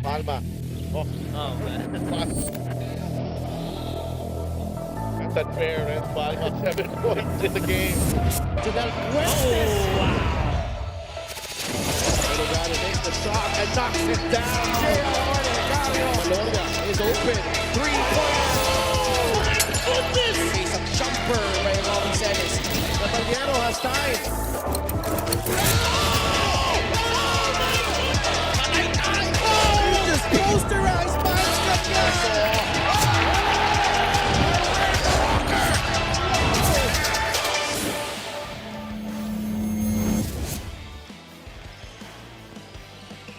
Palma. Oh, man. pass. That's unfair, and Palma 7 points in the game. To Del Fuentes. Delgado takes the shot and knocks it down. Maloria is open. 3-point. Goodness! Face a jumper by Robin Celis. Caballero has time. Just posterized by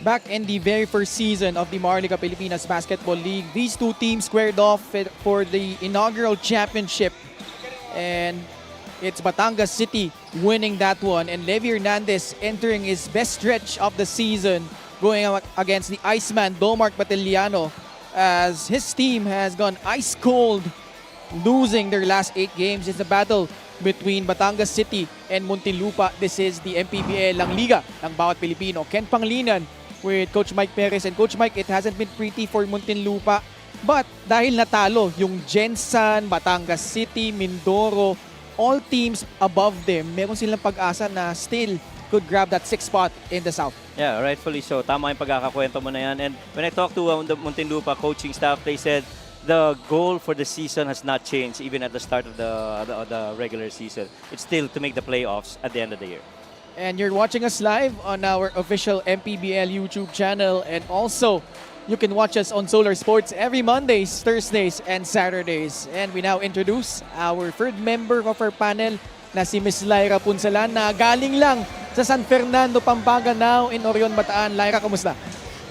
Back in the very first season of the Maharlika Pilipinas Basketball League, these two teams squared off for the inaugural championship. And it's Batangas City winning that one. And Levi Hernandez entering his best stretch of the season, going against the Iceman, Domark Batiliano, as his team has gone ice cold, losing their last 8 games. It's a battle between Batangas City and Muntinlupa. This is the MPBL ng Liga ng bawat Pilipino. Ken Panglinan with Coach Mike Perez. And Coach Mike, it hasn't been pretty for Muntinlupa. But dahil natalo yung Gensan, Batangas City, Mindoro, all teams above them, meron silang pag-asa na still could grab that 6th spot in the South. Yeah, rightfully so. Tama yung pagkakakwento mo na yan. And when I talked to the Muntinlupa coaching staff, they said the goal for the season has not changed even at the start of the regular season. It's still to make the playoffs at the end of the year. And you're watching us live on our official MPBL YouTube channel. And also, you can watch us on Solar Sports every Mondays, Thursdays, and Saturdays. And we now introduce our third member of our panel na si Miss Lyra Punsalan na galing lang sa San Fernando, Pampanga, now in Orion, Bataan. Lyra, kamusta?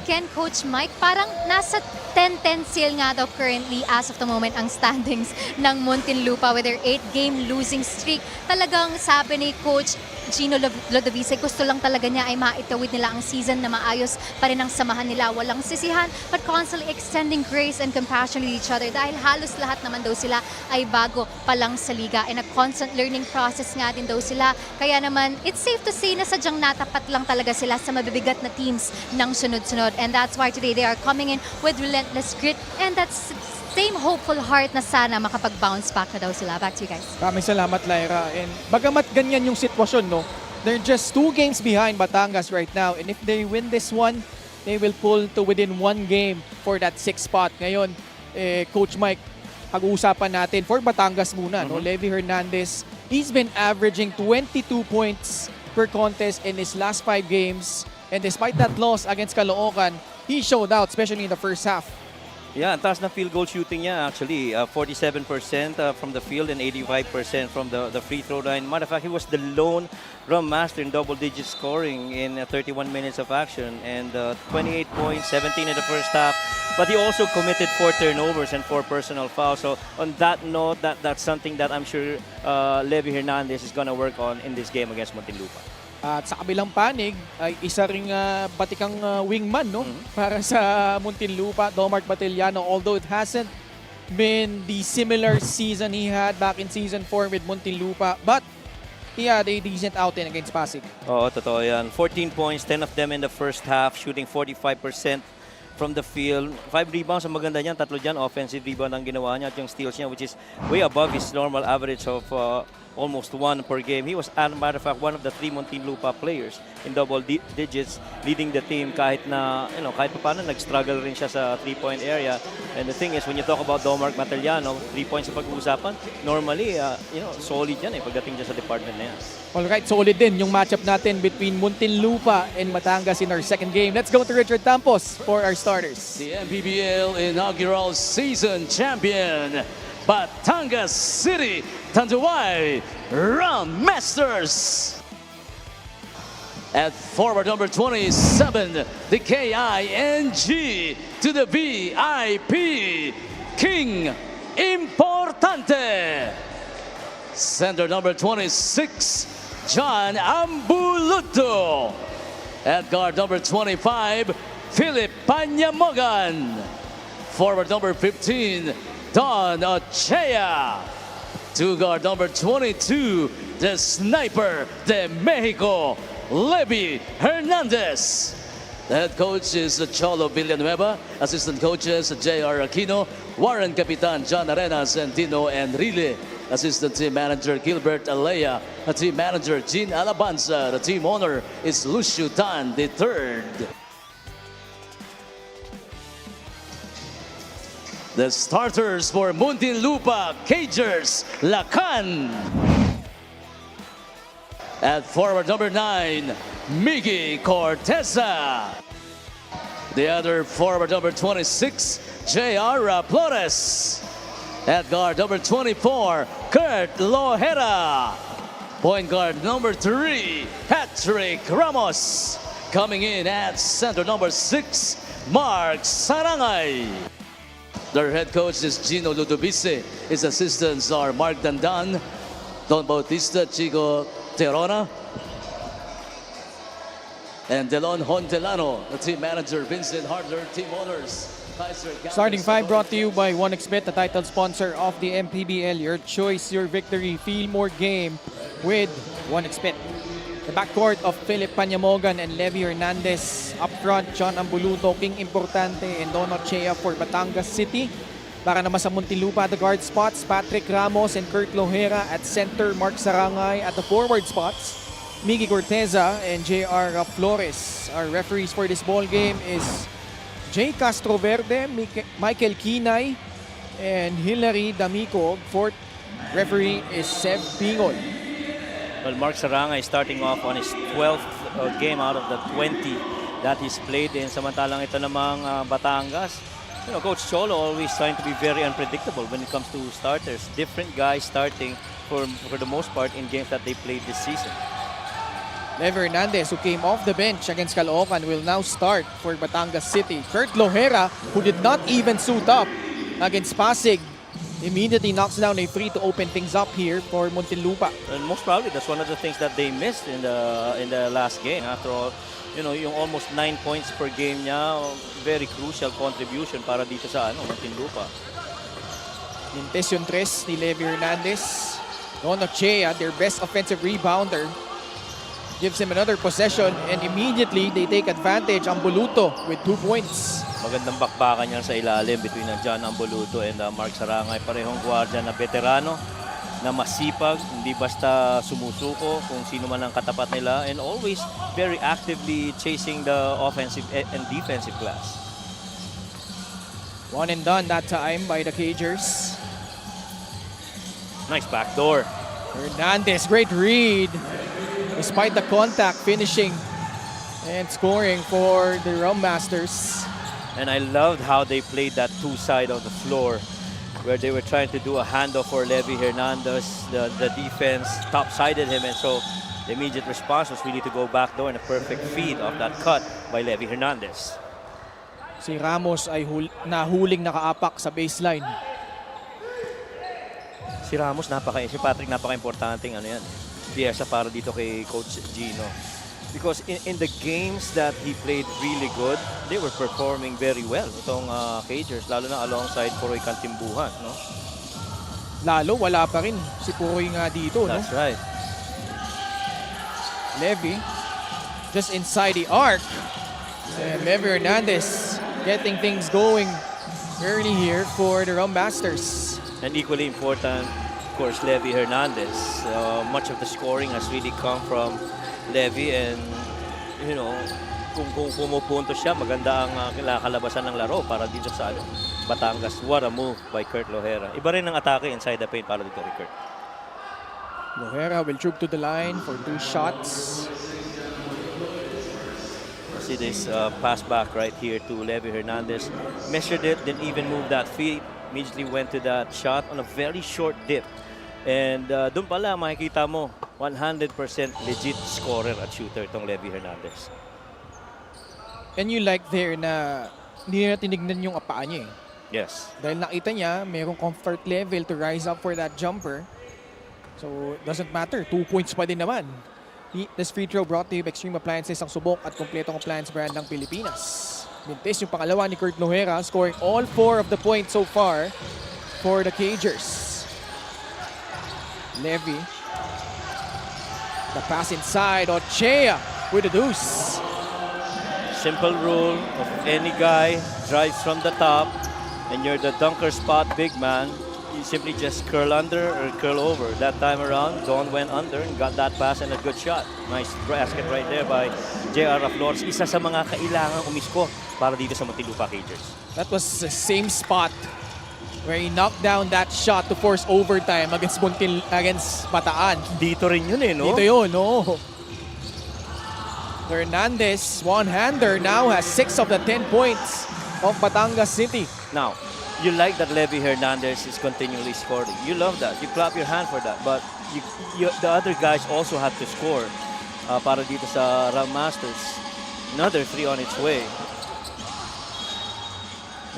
Ken, Coach Mike, parang nasa 10-10 seal nga daw currently as of the moment ang standings ng Muntinlupa with their 8-game losing streak. Talagang sabi ni Coach Gino Lodovice, gusto lang talaga niya ay maitawid nila ang season na maayos pa rin ang samahan nila. Walang sisihan but constantly extending grace and compassion with each other dahil halos lahat naman daw sila ay bago pa lang sa liga and a constant learning process nga din daw sila. Kaya naman, it's safe to say na sadyang natapat lang talaga sila sa mabibigat na teams ng sunod-sunod. And that's why today they are coming in with relentless grit and that's same hopeful heart na sana makapag-bounce back na daw sila. Back to you guys. Maraming salamat, Lyra. And bagamat ganyan yung sitwasyon, no, they're just 2 games behind Batangas right now. And if they win this one, they will pull to within 1 game for that 6th spot. Ngayon, Coach Mike, pag-uusapan natin for Batangas muna. No? Levi Hernandez, he's been averaging 22 points per contest in his last 5 games. And despite that loss against Caloocan, he showed out, especially in the first half. Yeah, ang taas na field goal shooting niya actually. 47% from the field and 85% from the free throw line. Matter of fact, he was the lone drum master in double-digit scoring in 31 minutes of action. And 28 points, 17 in the first half. But he also committed 4 turnovers and 4 personal fouls. So on that note, that's something that I'm sure Levi Hernandez is gonna work on in this game against Muntinlupa. At sa kabilang panig, ay isa ring batikang wingman, no? Para sa Muntinlupa, Domark Batiliano. Although it hasn't been the similar season he had back in Season 4 with Muntinlupa. But he had a decent outing against Pasig. Oo, totoo yan. 14 points, 10 of them in the first half, shooting 45% from the field. 5 rebounds, ang maganda niyan. 3 dyan, offensive rebound ang ginawa niya. At yung steals niya, which is way above his normal average of almost 1 per game. He was, as a matter of fact, one of the 3 Muntinlupa players in double digits, leading the team kahit na, kahit pa paano, nag-struggle rin siya sa 3-point area. And the thing is, when you talk about Domark Mataliano, 3 points sa pag-uusapan, normally, solid yan pagdating dyan sa department na yan. Alright, solid din yung matchup natin between Muntinlupa and Batangas in our second game. Let's go to Richard Tampos for our starters. The MPBL inaugural season champion, Batangas City, Tanduay Round Masters. At forward number 27, the KING to the VIP, King Importante. Center number 26, John Ambuluto. At guard number 25, Philip Panyamogan. Forward number 15, Don Ochea. To guard number 22, the sniper de Mexico, Levi Hernandez. The head coach is Cholo Villanueva. Assistant coaches J.R. Aquino, Warren Capitan John Arenas, and Dino Enrile. Assistant team manager Gilbert Alea. Team manager Jean Alabanza. The team owner is Lucio Tan III. The starters for Muntinlupa Cagers, Lacan. At forward number 9, Miggy Corteza. The other forward number 26, J.R. Flores. At guard number 24, Kurt Lohera. Point guard number 3, Patrick Ramos. Coming in at center number 6, Mark Sarangay. Their head coach is Gino Ludovice. His assistants are Mark Dandan, Don Bautista, Chico Terona, and Delon Hontelano. The team manager, Vincent Hardler. Team owners, Kaiser Gallus. Starting 5 brought to you by 1xBet, the title sponsor of the MPBL. Your choice, your victory. Feel more game with 1xBet. The backcourt of Philip Panyamogan and Levi Hernandez. Up front, John Ambuluto, King Importante, and Dono Chea for Batangas City. Para naman sa Muntinlupa, the guard spots, Patrick Ramos and Kurt Lohera. At center, Mark Sarangay. At the forward spots, Miggy Corteza and J.R. Flores. Our referees for this ball game is J. Castroverde, Michael Kinay, and Hilary D'Amico. Fourth referee is Seb Pingol. Well, Mark Sarangay is starting off on his 12th game out of the 20 that he's played in. Samantalang ito namang Batangas. You know, Coach Cholo always trying to be very unpredictable when it comes to starters. Different guys starting for the most part in games that they played this season. Levi Hernandez, who came off the bench against Caloocan, will now start for Batangas City. Kurt Lohera, who did not even suit up against Pasig, immediately knocks down a free to open things up here for Muntinlupa. And most probably that's one of the things that they missed in the last game. After all, you know, yung almost 9 points per game niya, very crucial contribution para dito sa Muntinlupa. Mintes yung tres ni Levi Hernandez. Dono Chea, their best offensive rebounder, gives him another possession, and immediately they take advantage. Ambuluto with 2 points. Magandang bakbakan niya sa ilalim between John Ambuluto and Mark Sarangay. Parehong gwardiya na veterano, na masipag, hindi basta sumusuko kung sino man ang katapat nila, and always very actively chasing the offensive and defensive glass. One and done that time by the Cagers. Nice backdoor. Hernandez, great read. Despite the contact, finishing and scoring for the Rum Masters. And I loved how they played that two side of the floor where they were trying to do a handoff for Levi Hernandez. The defense top-sided him, and so the immediate response was really to go back door, and a perfect feed of that cut by Levi Hernandez. Si Ramos ay nahuling nakaapak sa baseline. Si Ramos, si Patrick, napaka-importanting piyesa para dito kay Coach Gino. Because in the games that he played really good, they were performing very well. Itong Cagers, lalo na alongside Puroy Kantimbuhan, no? Lalo, wala pa rin si Puroy nga dito, That's no? right. Levi, just inside the arc. And Levi Hernandez getting things going early here for the Rum Masters. And equally important, of course, Levi Hernandez. Much of the scoring has really come from Levi, and you know, kung pumupunto siya, maganda ang kalabasan ng laro para dito sa Batangas. What a move by Kurt Lohera. Iba rin ang atake inside the paint para dito kay Kurt. Lohera will troop to the line for 2 shots. See this pass back right here to Levi Hernandez. Measured it, didn't even move that feet. Immediately went to that shot on a very short dip. And doon pala makikita mo, 100% legit scorer at shooter itong Levi Hernandez. And you like there na hindi na tinignan yung apaan niya eh. Yes. Dahil nakita niya, mayroong comfort level to rise up for that jumper. So, doesn't matter. 2 points pa din naman. This free throw brought to you by Extreme Appliances, ang subok at kompletong appliance brand ng Pilipinas. Mintes yung pangalawa ni Kurt Lohera, scoring all 4 of the points so far for the Cagers. Levi. The pass inside. Ochea with a deuce. simple rule of any guy drives from the top and you're the dunker spot big man, you simply just curl under or curl over. That time around, Don went under and got that pass and a good shot. Nice basket right there by J.R. Flores. Isa sa mga kailangan umisko para dito sa Muntinlupa Cagers. That was the same spot where he knocked down that shot to force overtime against Bataan. Dito rin yun eh, no? Dito yun, no? Hernandez, one-hander, now has 6 of the 10 points of Batangas City. Now, you like that Levy Hernandez is continually scoring. You love that. You clap your hand for that. But the other guys also have to score para dito sa Ram Masters. Another 3 on its way.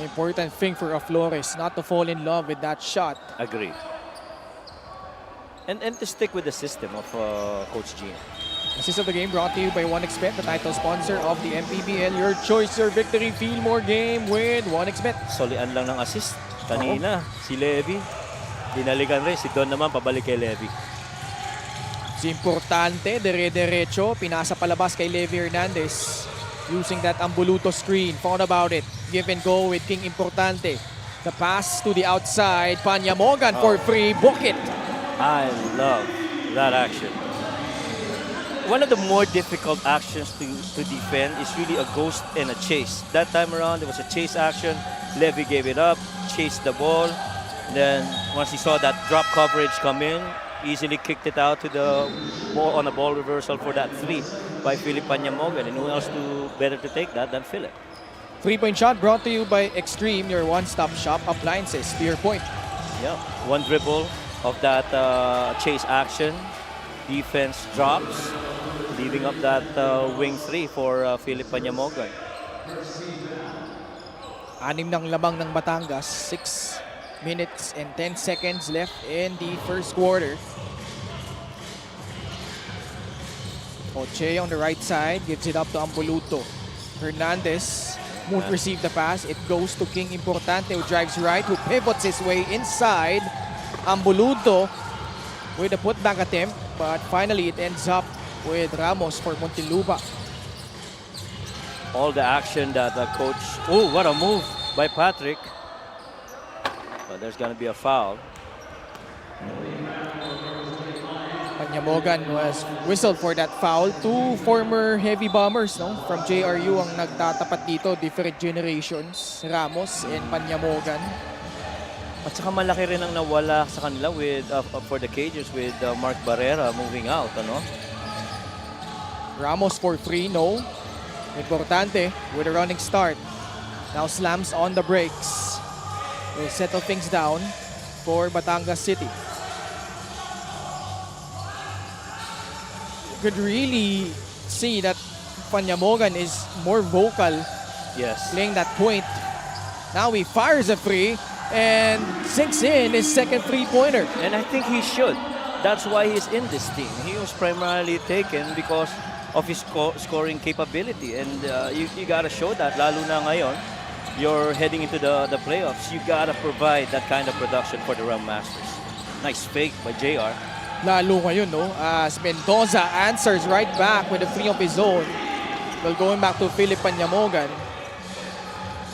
The important thing for Flores, not to fall in love with that shot. Agree. And to stick with the system of Coach Gino. Assist of the game brought to you by 1xBet, the title sponsor of the MPBL. Your choice, your victory. Feel more game with 1xBet. Solian lang ng assist. Kanina, si Levy. Dinalikan rin. Si Don naman pabalik kay Levy. Si importante, dire-derecho. Pinasa palabas kay Levy Hernandez. Using that ambuluto screen. Found about it. Give and go with King Importante. The pass to the outside. Panyamogan for free. Book it. I love that action. One of the more difficult actions to defend is really a ghost and a chase. That time around, it was a chase action. Levy gave it up, chased the ball. Then once he saw that drop coverage come in, easily kicked it out to the ball on a ball reversal for that 3 by Philip Panyamogan. And who else better to take that than Philip? 3-point shot brought to you by Extreme, your one-stop shop appliances. To your point. Yeah, one dribble of that chase action. Defense drops, leaving up that wing 3 for Philip Panyamogan. 6 ng lamang ng Batangas. 6 minutes and 10 seconds left in the first quarter. Oche on the right side gives it up to Ambuluto. Hernandez won't receive the pass. It goes to King Importante, who drives right, who pivots his way inside. Ambuluto with a putback attempt, but finally it ends up with Ramos for Muntinlupa. All the action that the coach... Oh, what a move by Patrick. But there's going to be a foul. Panyamogan was whistled for that foul. 2 former heavy bombers, no, from JRU ang nagtatapat dito. Different generations, Ramos and Panyamogan. At saka malaki rin ang nawala sa kanila with for the Cagers with Mark Barrera moving out, ano? Ramos for 3, no. Importante with a running start. Now slams on the brakes. Will settle things down for Batangas City. You could really see that Panyamogan is more vocal. Yes. Playing that point. Now he fires a free and sinks in his second three-pointer. And I think he should. That's why he's in this team. He was primarily taken because of his scoring capability. And you gotta show that, lalo na ngayon. You're heading into the playoffs. You gotta provide that kind of production for the Ram Masters. Nice fake by JR. Lalo ngayon, no? As Mendoza answers right back with a 3 of his own. Well, going back to Philip Panyamogan.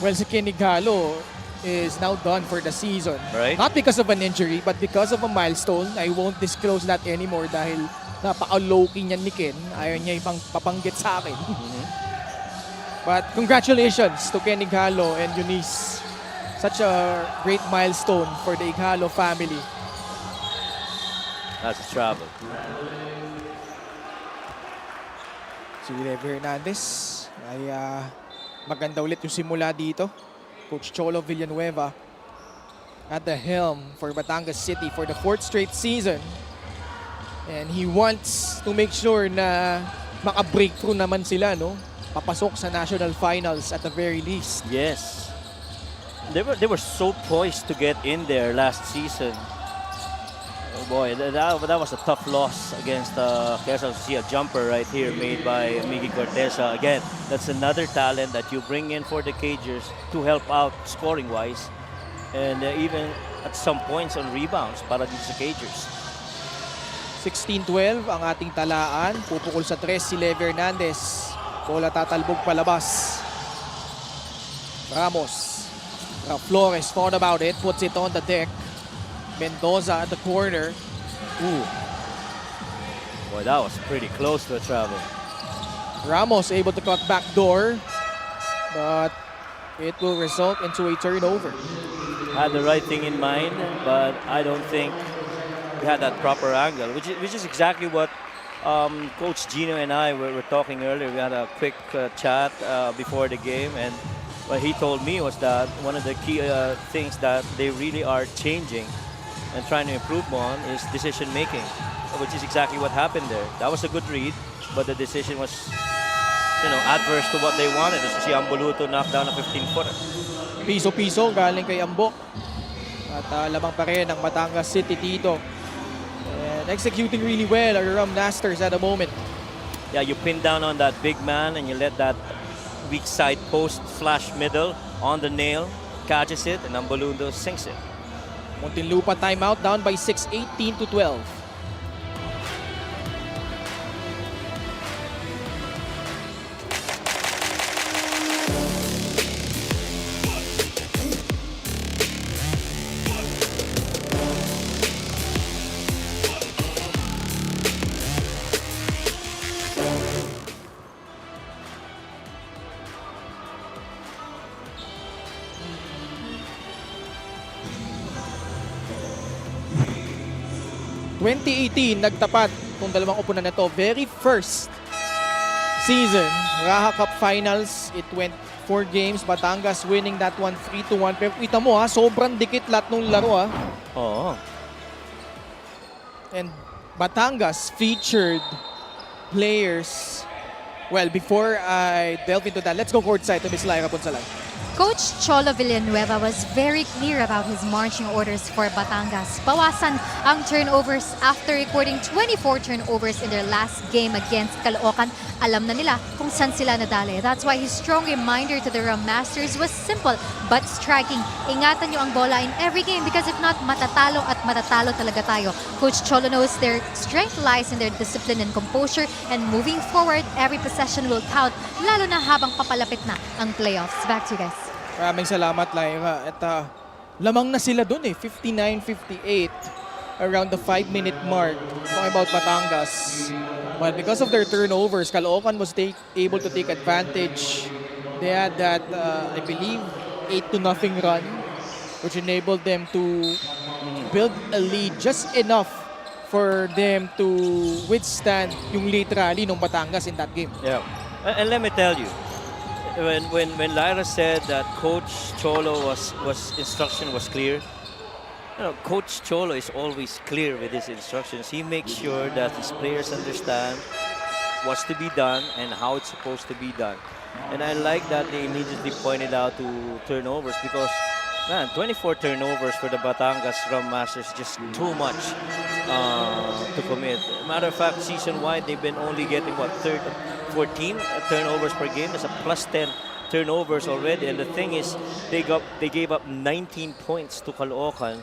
Well, si Kinigalo is now done for the season. Right. Not because of an injury, but because of a milestone. I won't disclose that anymore dahil napaka-low-key niyan ni Ken. Ayaw niya ibang papanggit sa akin. But congratulations to Ken Ighalo and Eunice. Such a great milestone for the Ighalo family. That's a travel. Si Levy Hernandez ay maganda ulit yung simula dito. Coach Cholo Villanueva at the helm for Batangas City for the 4th straight season. And he wants to make sure na maka-breakthrough naman sila, no? Papasok sa national finals at the very least. Yes. They were so poised to get in there last season. Oh boy, that was a tough loss against Quezon. See a jumper right here made by Miggy Corteza. Again, that's another talent that you bring in for the Cagers to help out scoring-wise. And even at some points on rebounds para dito sa Cagers. 16-12 ang ating talaan. Pupukol sa 3 si Levy Hernandez. Bola tatalbog palabas. Ramos. Flores thought about it, puts it on the deck. Mendoza at the corner. Ooh. Boy, that was pretty close to a travel. Ramos able to cut back door, but it will result into a turnover. Had the right thing in mind, but I don't think we had that proper angle, which is exactly what Coach Gino and I were talking earlier. We had a quick chat before the game, and what he told me was that one of the key things that they really are changing and trying to improve on is decision making, which is exactly what happened there. That was a good read, but the decision was, adverse to what they wanted. As si Ambuluto knocked down a 15-footer. Piso-piso galing kay Ambok. At lamang pa rin ang Batangas City dito. And executing really well are Ram Nasters at the moment. Yeah, you pin down on that big man and you let that weak side post flash middle on the nail, catches it, and Ambuluto sinks it. Muntinlupa timeout, down by 6, 18-12. Nagtapat itong dalawang upunan na to. Very first season, Raha Cup Finals, it went 4 games. Batangas winning that one 3-1. Pero kita mo sobrang dikit lahat ng laro Oo. And Batangas featured players. Well, before I delve into that, let's go courtside to Miss Lyra Ponsalan. Coach Cholo Villanueva was very clear about his marching orders for Batangas. Bawasan ang turnovers after recording 24 turnovers in their last game against Caloocan. Alam na nila kung saan sila nadali. That's why his strong reminder to the Ram Masters was simple but striking. Ingatan nyo ang bola in every game because if not, matatalo at matatalo talaga tayo. Coach Cholo knows their strength lies in their discipline and composure, and moving forward, every possession will count, lalo na habang papalapit na ang playoffs. Back to you guys. Maraming salamat, Lyra. At lamang na sila dun 59-58 around the 5-minute mark. Talking about Batangas. But because of their turnovers, Caloocan was able to take advantage. They had that, I believe, 8-0 run, which enabled them to build a lead just enough for them to withstand yung late rally ng Batangas in that game. Yeah. And let me tell you, when Lyra said that Coach Cholo instruction was clear, Coach Cholo is always clear with his instructions. He makes sure that his players understand what's to be done and how it's supposed to be done. And I like that they immediately pointed out to turnovers because, man, 24 turnovers for the Batangas Ram Masters is just too much to commit. Matter of fact, season-wide, they've been only getting, 14 turnovers per game. That's a plus 10 turnovers already. And the thing is, they gave up 19 points to Caloocan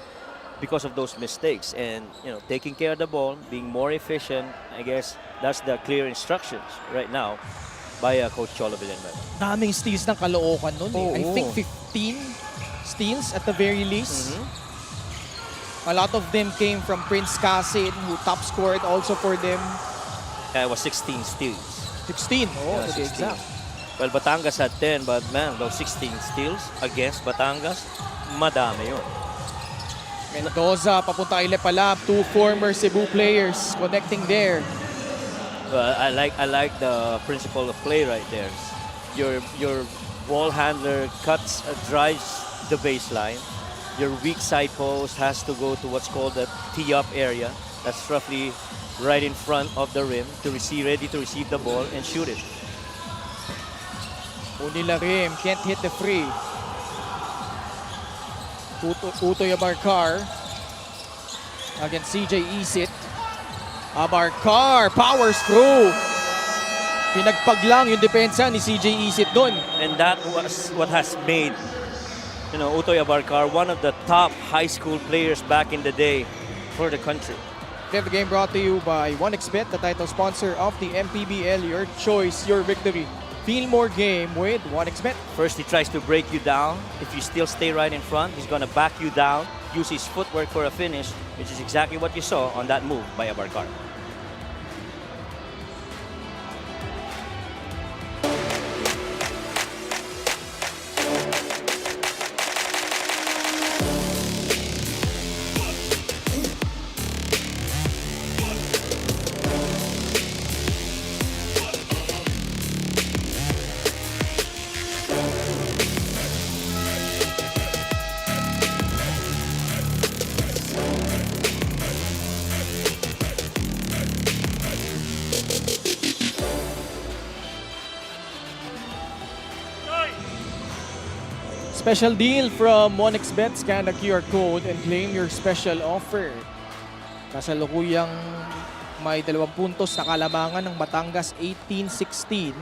because of those mistakes. And, taking care of the ball, being more efficient, I guess that's the clear instructions right now by Coach Cholo Villanueva. Daming steals ng Caloocan nun I think 15 steals at the very least. A lot of them came from Prince Casit, who top scored also for them. It was 16 steals. 16. Yeah, to be 16. exact. Well, Batangas had 10, but man, those 16 steals against Batangas, madami yun. Mendoza, papunta kay Lepalab, 2 former Cebu players connecting there. Well, I like the principle of play right there. Your ball handler drives the baseline. Your weak side post has to go to what's called the tee-up area. That's roughly right in front of the rim to ready to receive the ball and shoot it. Unila rim, can't hit the free. Utoy Abarcar against CJ Isit. Abarcar powers through. Pinagpaglang yung depensa ni CJ Isit doon. And that was what has made Utoy Abarcar one of the top high school players back in the day for the country. The game brought to you by 1xBet, the title sponsor of the MPBL. Your choice, your victory. Fillmore game with 1xBet. First, he tries to break you down. If you still stay right in front, he's going to back you down, use his footwork for a finish, which is exactly what you saw on that move by Abarcar. Special deal from 1xBet. Scan the QR code and claim your special offer. Kasalukuyang may 2 puntos na kalamangan ng Batangas 18-16.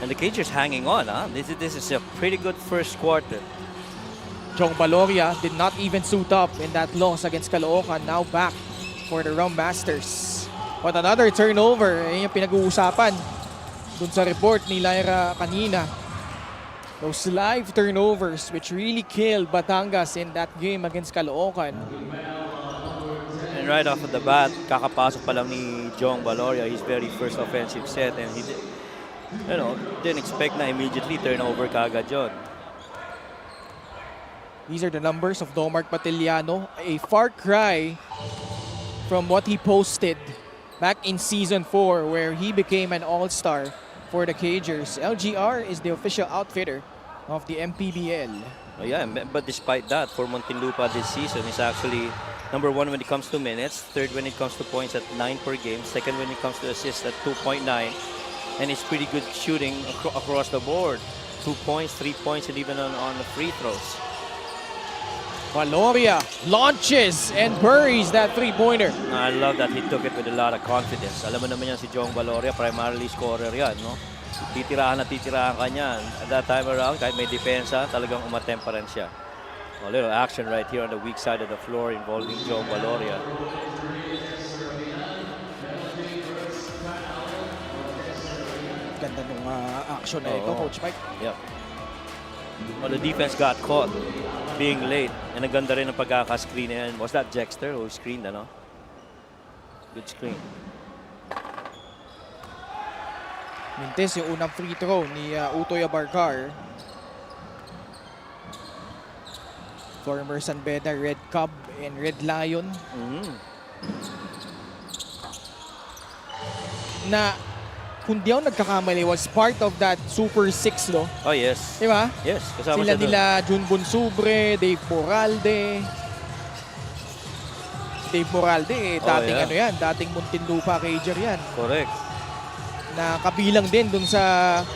And the Cagers hanging on, huh? This is a pretty good first quarter. Jong Baloria did not even suit up in that loss against Caloocan. Now back for the Rum Masters. But another turnover. Yan yung pinag-uusapan dun sa report ni Lyra kanina. Those live turnovers which really killed Batangas in that game against Caloocan. And right off of the bat, kakapasok pa lang ni Jong Baloria, his very first offensive set, and he didn't expect na immediately turnover kaagad yun. These are the numbers of Domark Patiliano. A far cry from what he posted back in Season 4 where he became an all-star for the Cagers. LGR is the official outfitter of the MPBL. Oh, yeah, but despite that, for Muntinlupa this season, he's actually number 1 when it comes to minutes, 3rd when it comes to points at 9 per game, 2nd when it comes to assists at 2.9, and it's pretty good shooting across the board. 2 points, 3 points, and even on the free throws. Baloria launches and buries that three-pointer. I love that he took it with a lot of confidence. Alam mo naman yan si Jong Baloria, primarily scorer yan, no? Titirahan na titirahan ka niyan. At that time around, kahit may depensa, talagang umatempa rin siya. A little action right here on the weak side of the floor involving Jong Baloria. Ganda nung action na ito, Coach Mike. Yep. Well, the defense got caught being late. And ang ganda rin ang pagkaka-screen na yan. Was that Jexter who screened, ano? Good screen. Mintes yung unang free throw ni Utoy Abarcar. Former San Beda Red Cub and Red Lion. Na kung di ako nagkakamali was part of that Super 6, no? Oh, yes. Di ba? Yes. Kasama Sila siya nila Jun Bonsubre, Dave Moralde. Dave Moralde, dating yeah. ano yan, dating Muntinlupa Cager yan. Correct. Na kabilang din dun sa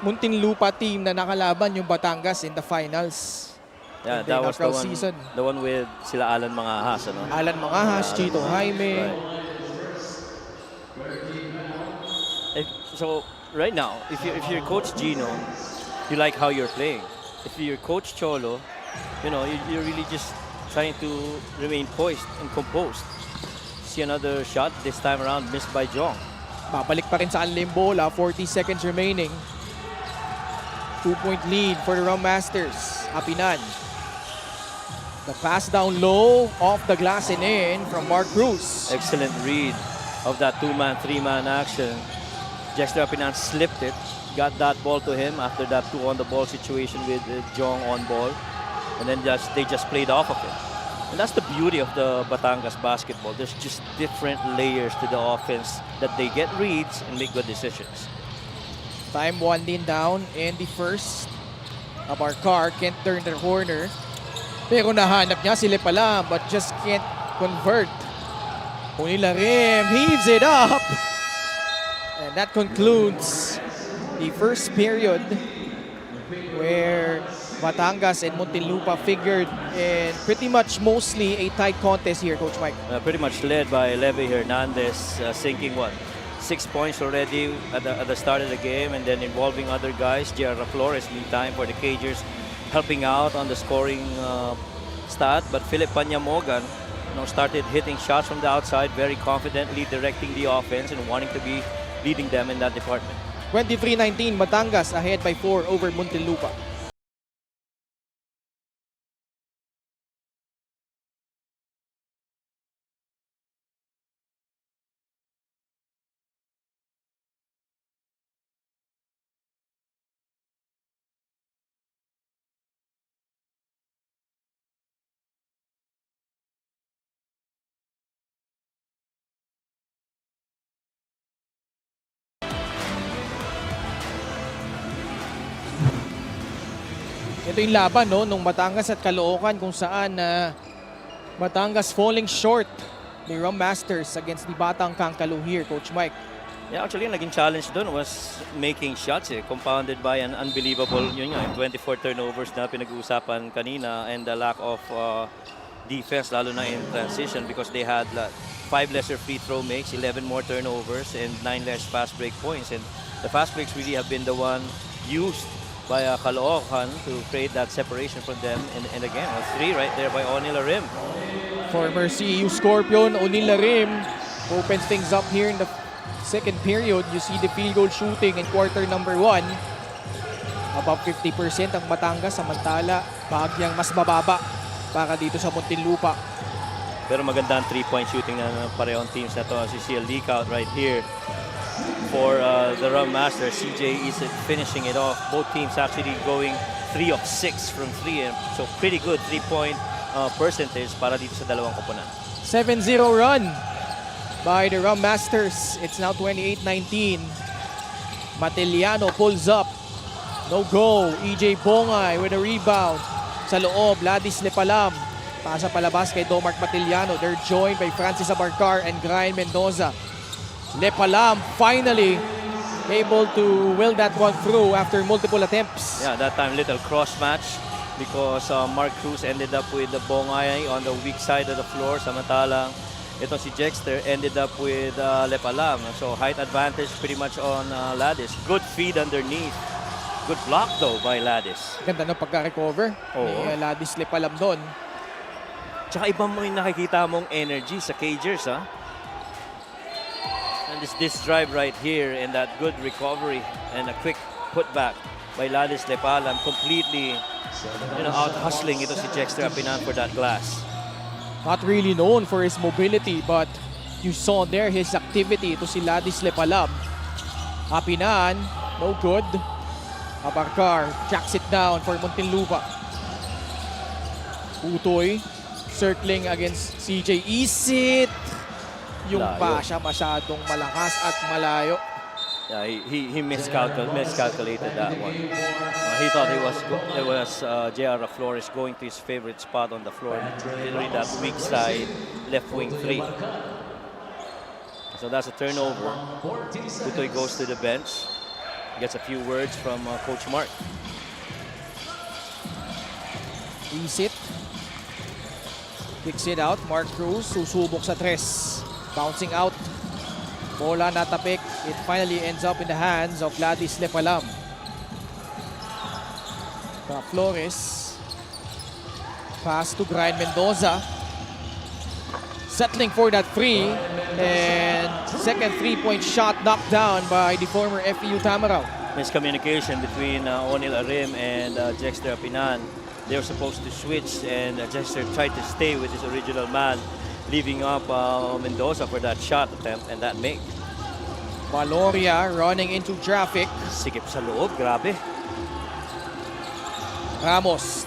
Muntinlupa team na nakalaban yung Batangas in the finals. Yeah, in that was season. the one with sila Alan Mangahas, ano? Alan Mangahas, Chito Jaime. Right. So right now, if you're Coach Gino, you like how you're playing. If you're Coach Cholo, you're really just trying to remain poised and composed. See another shot this time around missed by Jong. Babalik pa rin sa Anlim bola, 40 seconds remaining. 2-point lead for the Rum Masters. Apinan. The pass down low, off the glass and in from Mark Cruz. Excellent read of that 2-man, 3-man action. Jexter Apinan slipped it, got that ball to him after that 2 on the ball situation with Jong on ball. And then they just played off of it. And that's the beauty of the Batangas basketball. There's just different layers to the offense that they get reads and make good decisions. Time 1 din down in the first. Abarcar can't turn the corner. Pero nahanap niya sila pala but just can't convert. Punila Rim heaves it up. And that concludes the first period where Batangas and Muntinlupa figured in pretty much mostly a tight contest here, Coach Mike. Pretty much led by Levy Hernandez, sinking 6 points already at the start of the game, and then involving other guys. J.R. Flores, meantime, for the Cagers, helping out on the scoring stat. But Philip Panyamogan started hitting shots from the outside very confidently, directing the offense and wanting to be leading them in that department. 23-19, Batangas ahead by 4 over Muntinlupa. Ito yung laban no, nung Batangas at Caloocan kung saan Batangas falling short ni Rum Masters against the Batang Kangkalo here, Coach Mike. Yeah, actually, ang naging challenge doon was making shots, compounded by an unbelievable, yun nga, yung 24 turnovers na pinag-uusapan kanina and the lack of defense, lalo na in transition because they had 5 lesser free throw makes, 11 more turnovers, and 9 less fast break points. And the fast breaks really have been the one used by Caloocan to create that separation from them. And again, a 3 right there by Onil Arim. Former CEU Scorpion, Onil Larim, opens things up here in the second period. You see the field goal shooting in quarter number 1. Above 50% ang Batangas, samantala bahagyang mas mababa para dito sa Muntinlupa. Pero maganda ang 3-point shooting na parehong teams na to. As you see a leak out right here for the Rum Masters. CJ is finishing it off. Both teams actually going 3 of 6 from 3. So pretty good 3-point percentage para dito sa dalawang koponan. 7-0 run by the Rum Masters. It's now 28-19. Matiliano pulls up. No go. EJ Bongay with a rebound. Sa loob, Ladis Lepalam. Pasa palabas kay Domark Matiliano. They're joined by Francis Abarcar and Brian Mendoza. Lepalam finally able to will that one through after multiple attempts. Yeah, that time little cross match because Mark Cruz ended up with the Bongay on the weak side of the floor. Samantalang ito si Jexter ended up with Lepalam. So height advantage pretty much on Ladis. Good feed underneath. Good block though by Ladis. Ganda ng pagka-recover ni Ladis Lepalam doon. Tsaka ibang may nakikita mong energy sa Cagers, ha? And this drive right here and that good recovery and a quick putback by Ladis Lepalam, completely out-hustling ito si Jexter Apinan for that glass. Not really known for his mobility, but you saw there his activity. Ito si Ladis Lepalam. Apinan, no good. Abarcar tracks it down for Muntinlupa. Utoy circling against CJ. Isit! Yung pasya masyadong malakas at malayo. Yeah, he miscalculated that one. He thought it was J.R. Flores going to his favorite spot on the floor, literally that weak side left wing 3. So that's a turnover. Utoy goes to the bench, gets a few words from Coach Mark. Isit kicks it out. Mark Cruz susubok sa 3. Bouncing out. Bola natapik. It finally ends up in the hands of Ladis Lepalam. Flores. Pass to Brian Mendoza. Settling for that 3. And second 3-point shot knocked down by the former FEU Tamaraw. Miscommunication between Onil Arim and Jexter Apinan. They were supposed to switch and Jexter tried to stay with his original man, leaving up Mendoza for that shot attempt and that make. Valoria running into traffic. Sikip sa loob, grabe. Ramos,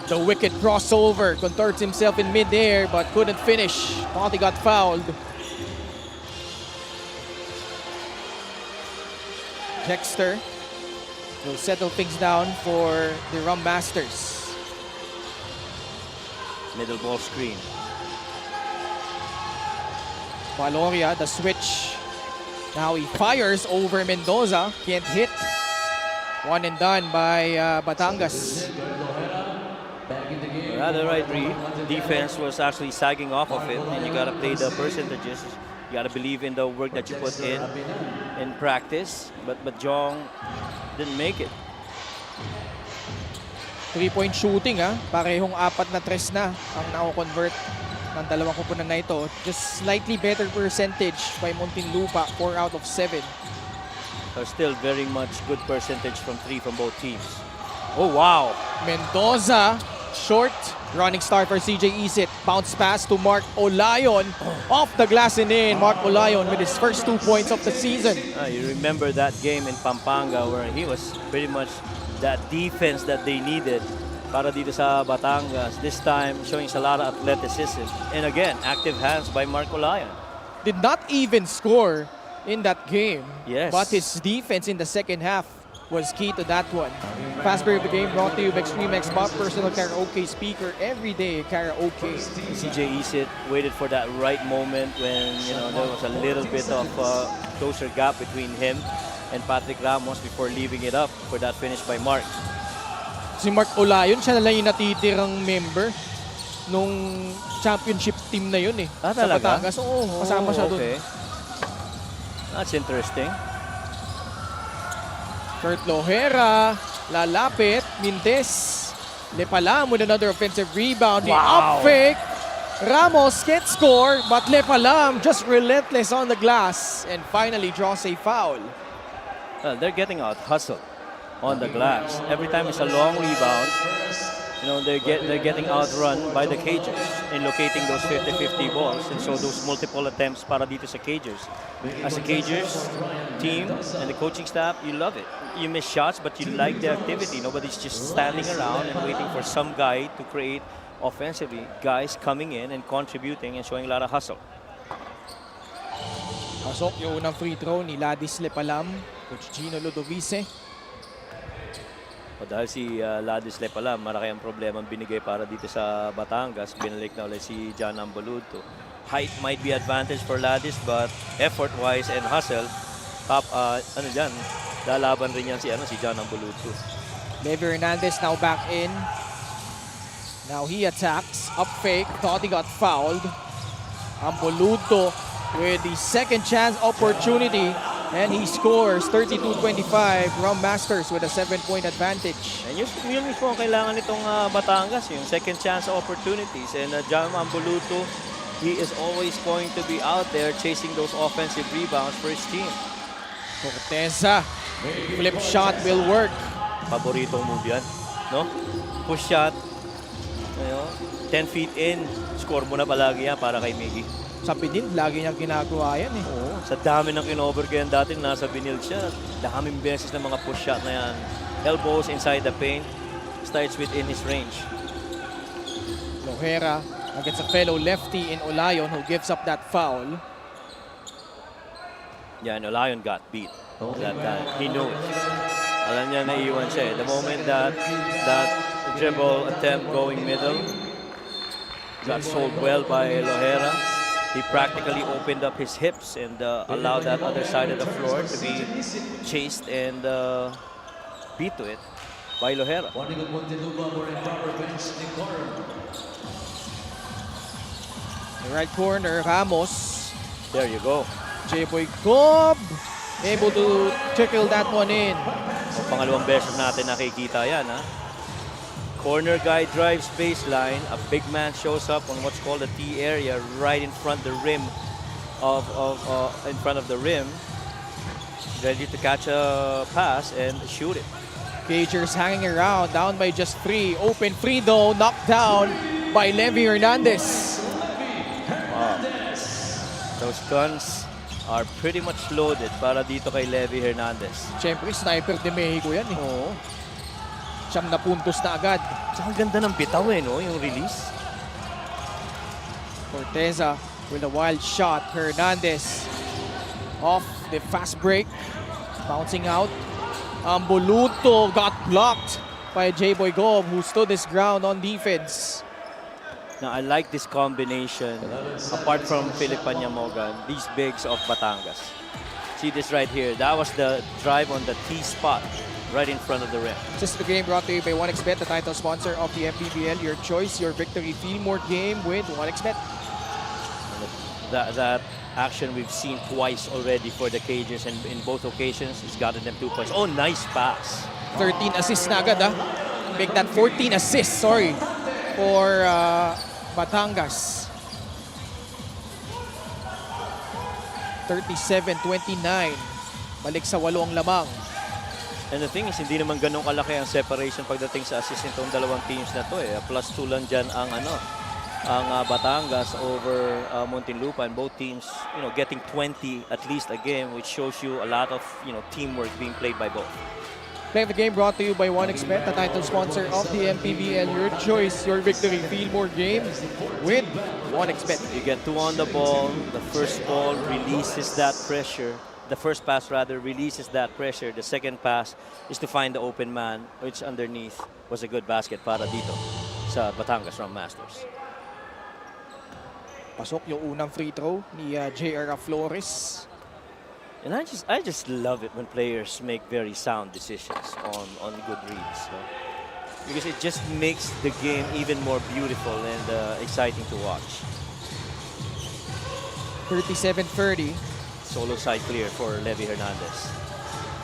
the wicked crossover, contorts himself in midair but couldn't finish. Thought he got fouled. Jexter will settle things down for the Rum Masters. Middle ball screen. Valoria, the switch. Now he fires over Mendoza. Can't hit. One and done by Batangas. Rather right read. Defense was actually sagging off of it, and you gotta play the percentages. You gotta believe in the work that you put in practice. But Jong didn't make it. 3-point shooting parehong 4 na 3 na ang na-convert ng dalawang koponan na ito. Just slightly better percentage by Muntinlupa, 4 out of 7. So still very much good percentage from 3 from both teams. Oh, wow. Mendoza, short, running start for CJ Isit. Bounce pass to Mark Olayon. Off the glass and in. Mark Olayon with his first 2 points of the season. You remember that game in Pampanga where he was pretty much that defense that they needed para dito sa Batangas. This time, showing a lot of athleticism. And again, active hands by Mark Olayon. Did not even score in that game. Yes. But his defense in the second half was key to that one. Fast break of the game brought to you by Extreme X Pop Personal Karaoke Speaker. Everyday karaoke. CJ Isit waited for that right moment when there was a little bit of closer gap between him and Patrick Ramos before leaving it up for that finish by Mark. Si Mark Olayon, siya na lang yung natitirang member nung championship team na yun eh. Ah, sa talaga? Batangas. Oo, kasama siya doon. Okay. That's interesting. Kurt Lohera, lalapit, Mintes, Lepalam with another offensive rebound. The up fake, Ramos gets score, but Lepalam just relentless on the glass and finally draws a foul. They're getting out hustled on the glass. Every time it's a long rebound, they're getting outrun by the Cagers in locating those 50-50 balls, and so those multiple attempts para dito sa Cagers. As a Cagers team and the coaching staff, you love it. You miss shots, but you like the activity. Nobody's just standing around and waiting for some guy to create offensively. Guys coming in and contributing and showing a lot of hustle. Pasok yung unang free throw ni Ladis Lepalam, Coach Gino Ludovice. O dahil si Ladis Lepalam, malaki ang problema binigay para dito sa Batangas. Binalik na ulit si John Ambaluto. Height might be advantage for Ladis, but effort-wise and hustle, lalaban rin yan si John Ambaluto. Levi Hernandez now back in. Now he attacks, up fake, thought he got fouled. Amboluto with the second chance opportunity, and he scores 32-25. Rum Masters with a 7-point advantage. And yun mismo ang kailangan nitong Batangas, yung second chance opportunities. And John Amboluto, he is always going to be out there chasing those offensive rebounds for his team. Corteza, flip shot will work. Paborito move yan, no? Push shot, 10 feet in, score mo na palagi yan para kay Miggy. Sa Pinil, lagi niyang ginagawa yan eh. Oo, sa dami ng kinover ko yan dati, nasa Binil siya. Daming beses ng mga push shot na yan. Elbows inside the paint, starts within his range. Lohera against a fellow lefty in Olayon who gives up that foul. Yan, Olayon got beat that time. He knew it. Alam niya, naiiwan siya eh. The moment that dribble attempt going middle got sold well by Lohera. He practically opened up his hips and allowed that other side of the floor to be chased and beat to it by Lohera. The right corner, Ramos. There you go. J-Boy Gob able to trickle that one in. Pangalawang beses natin nakikita yan, ha? Corner guy drives baseline. A big man shows up on what's called the T area, right in front of the rim ready to catch a pass and shoot it. Cagers hanging around, down by just 3. Open free though, knocked down by Levi Hernandez. Wow. Those guns are pretty much loaded para dito kay Levi Hernandez. Siyempre, sniper de Mexico yan eh. Oo. Siyam na puntos na agad. Tsaka ganda ng bitaw eh, no? Yung release. Corteza with a wild shot. Hernandez off the fast break. Bouncing out. Amboluto got blocked by J-Boy Gob who stood his ground on defense. Now, I like this combination. Apart from Philip Panyamogan, these bigs of Batangas. See this right here. That was the drive on the T spot right in front of the rim. Just the game brought to you by 1xBet, the title sponsor of the MPBL. Your choice, your victory. Feel more game with 1xBet. That action we've seen twice already for the Cagers, and in both occasions, it's gotten them 2 points. Oh, nice pass. 13 assists na agad ah. Make that 14 assists, sorry, for Batangas. 37-29. Balik sa 8 ang lamang. And the thing is, hindi naman ganun kalaki ang separation pagdating sa assist nitong dalawang teams na to eh. +2 lang dyan ang Batangas over Muntinlupa, and both teams, getting 20 at least a game, which shows you a lot of, teamwork being played by both. Playing the game brought to you by 1xBet, the title sponsor of the MPBL. Your choice, your victory. Feel more games with 1xBet. You get 2 on the ball. The first ball releases that pressure. The first pass rather releases that pressure. The second pass is to find the open man, which underneath was a good basket para dito sa Batangas from Masters. Pasok yung unang free throw ni J.R. Flores. And I just love it when players make very sound decisions on good reads. Because it just makes the game even more beautiful and exciting to watch. 37-30. Solo side clear for Levy Hernandez.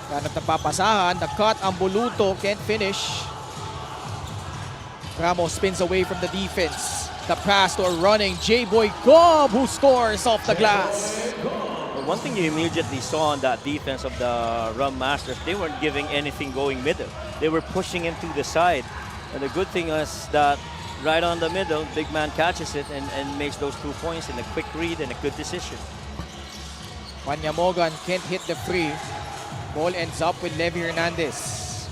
Ganap na papasahan. The cut ang Buluto. Can't finish. Ramos spins away from the defense. The pass to a running J-Boy Cobb, who scores off the glass. Well, one thing you immediately saw on that defense of the Rum Masters, they weren't giving anything going middle. They were pushing him to the side. And the good thing is that right on the middle, big man catches it and makes those 2 points in a quick read and a good decision. Panyamogan can't hit the free. Ball ends up with Levy Hernandez.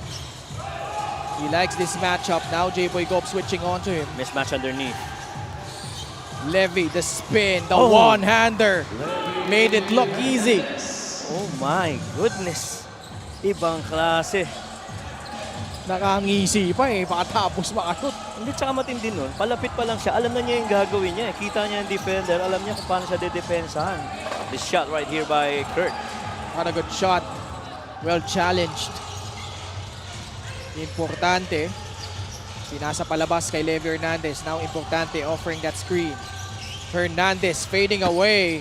He likes this matchup. Now J-Boy Cobb switching on to him. Mismatch underneath. Levy, the spin, the one-hander. Made it look easy. Oh my goodness. Ibang klase. Nakangisi pa eh, pakatapos makatut. Hindi, tsaka matindi nun. Palapit pa lang siya. Alam na niya yung gagawin niya. Kita niya yung defender. Alam niya kung paano siya didepensahan. This shot right here by Kurt. What a good shot. Well challenged. Importante. Pinasa palabas kay Levy Hernandez. Now Importante offering that screen. Hernandez fading away.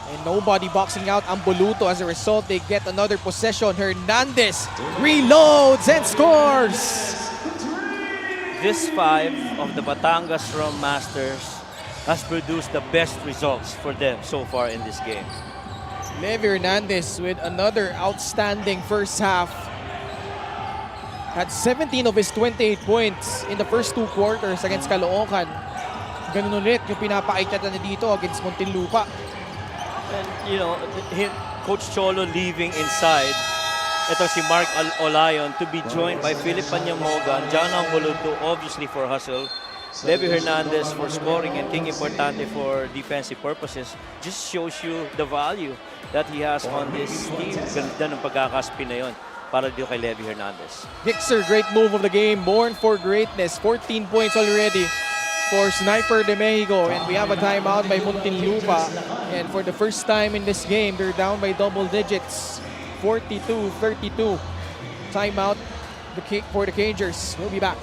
And nobody boxing out ang Buluto. As a result, they get another possession. Hernandez reloads and scores! This 5 of the Batangas Rum Masters has produced the best results for them so far in this game. Levy Hernandez with another outstanding first half. Had 17 of his 28 points in the first 2 quarters against Caloocan. Ganun ulit yung pinapakita na dito against Muntinlupa. And, Coach Cholo leaving inside. Ito si Mark Olayon to be joined by Philip Panyamogan, John Buluto obviously for hustle, Levy Hernandez for scoring, and King Importante for defensive purposes. Just shows you the value that he has on this team. Ganda ng pagkakaspin na yun para dito kay Levy Hernandez. Hickser, great move of the game. Born for greatness. 14 points already for Sniper de Mexico. And we have a timeout by Muntinlupa. And for the first time in this game, they're down by double digits. 42-32. Timeout for the Cagers. We'll be back.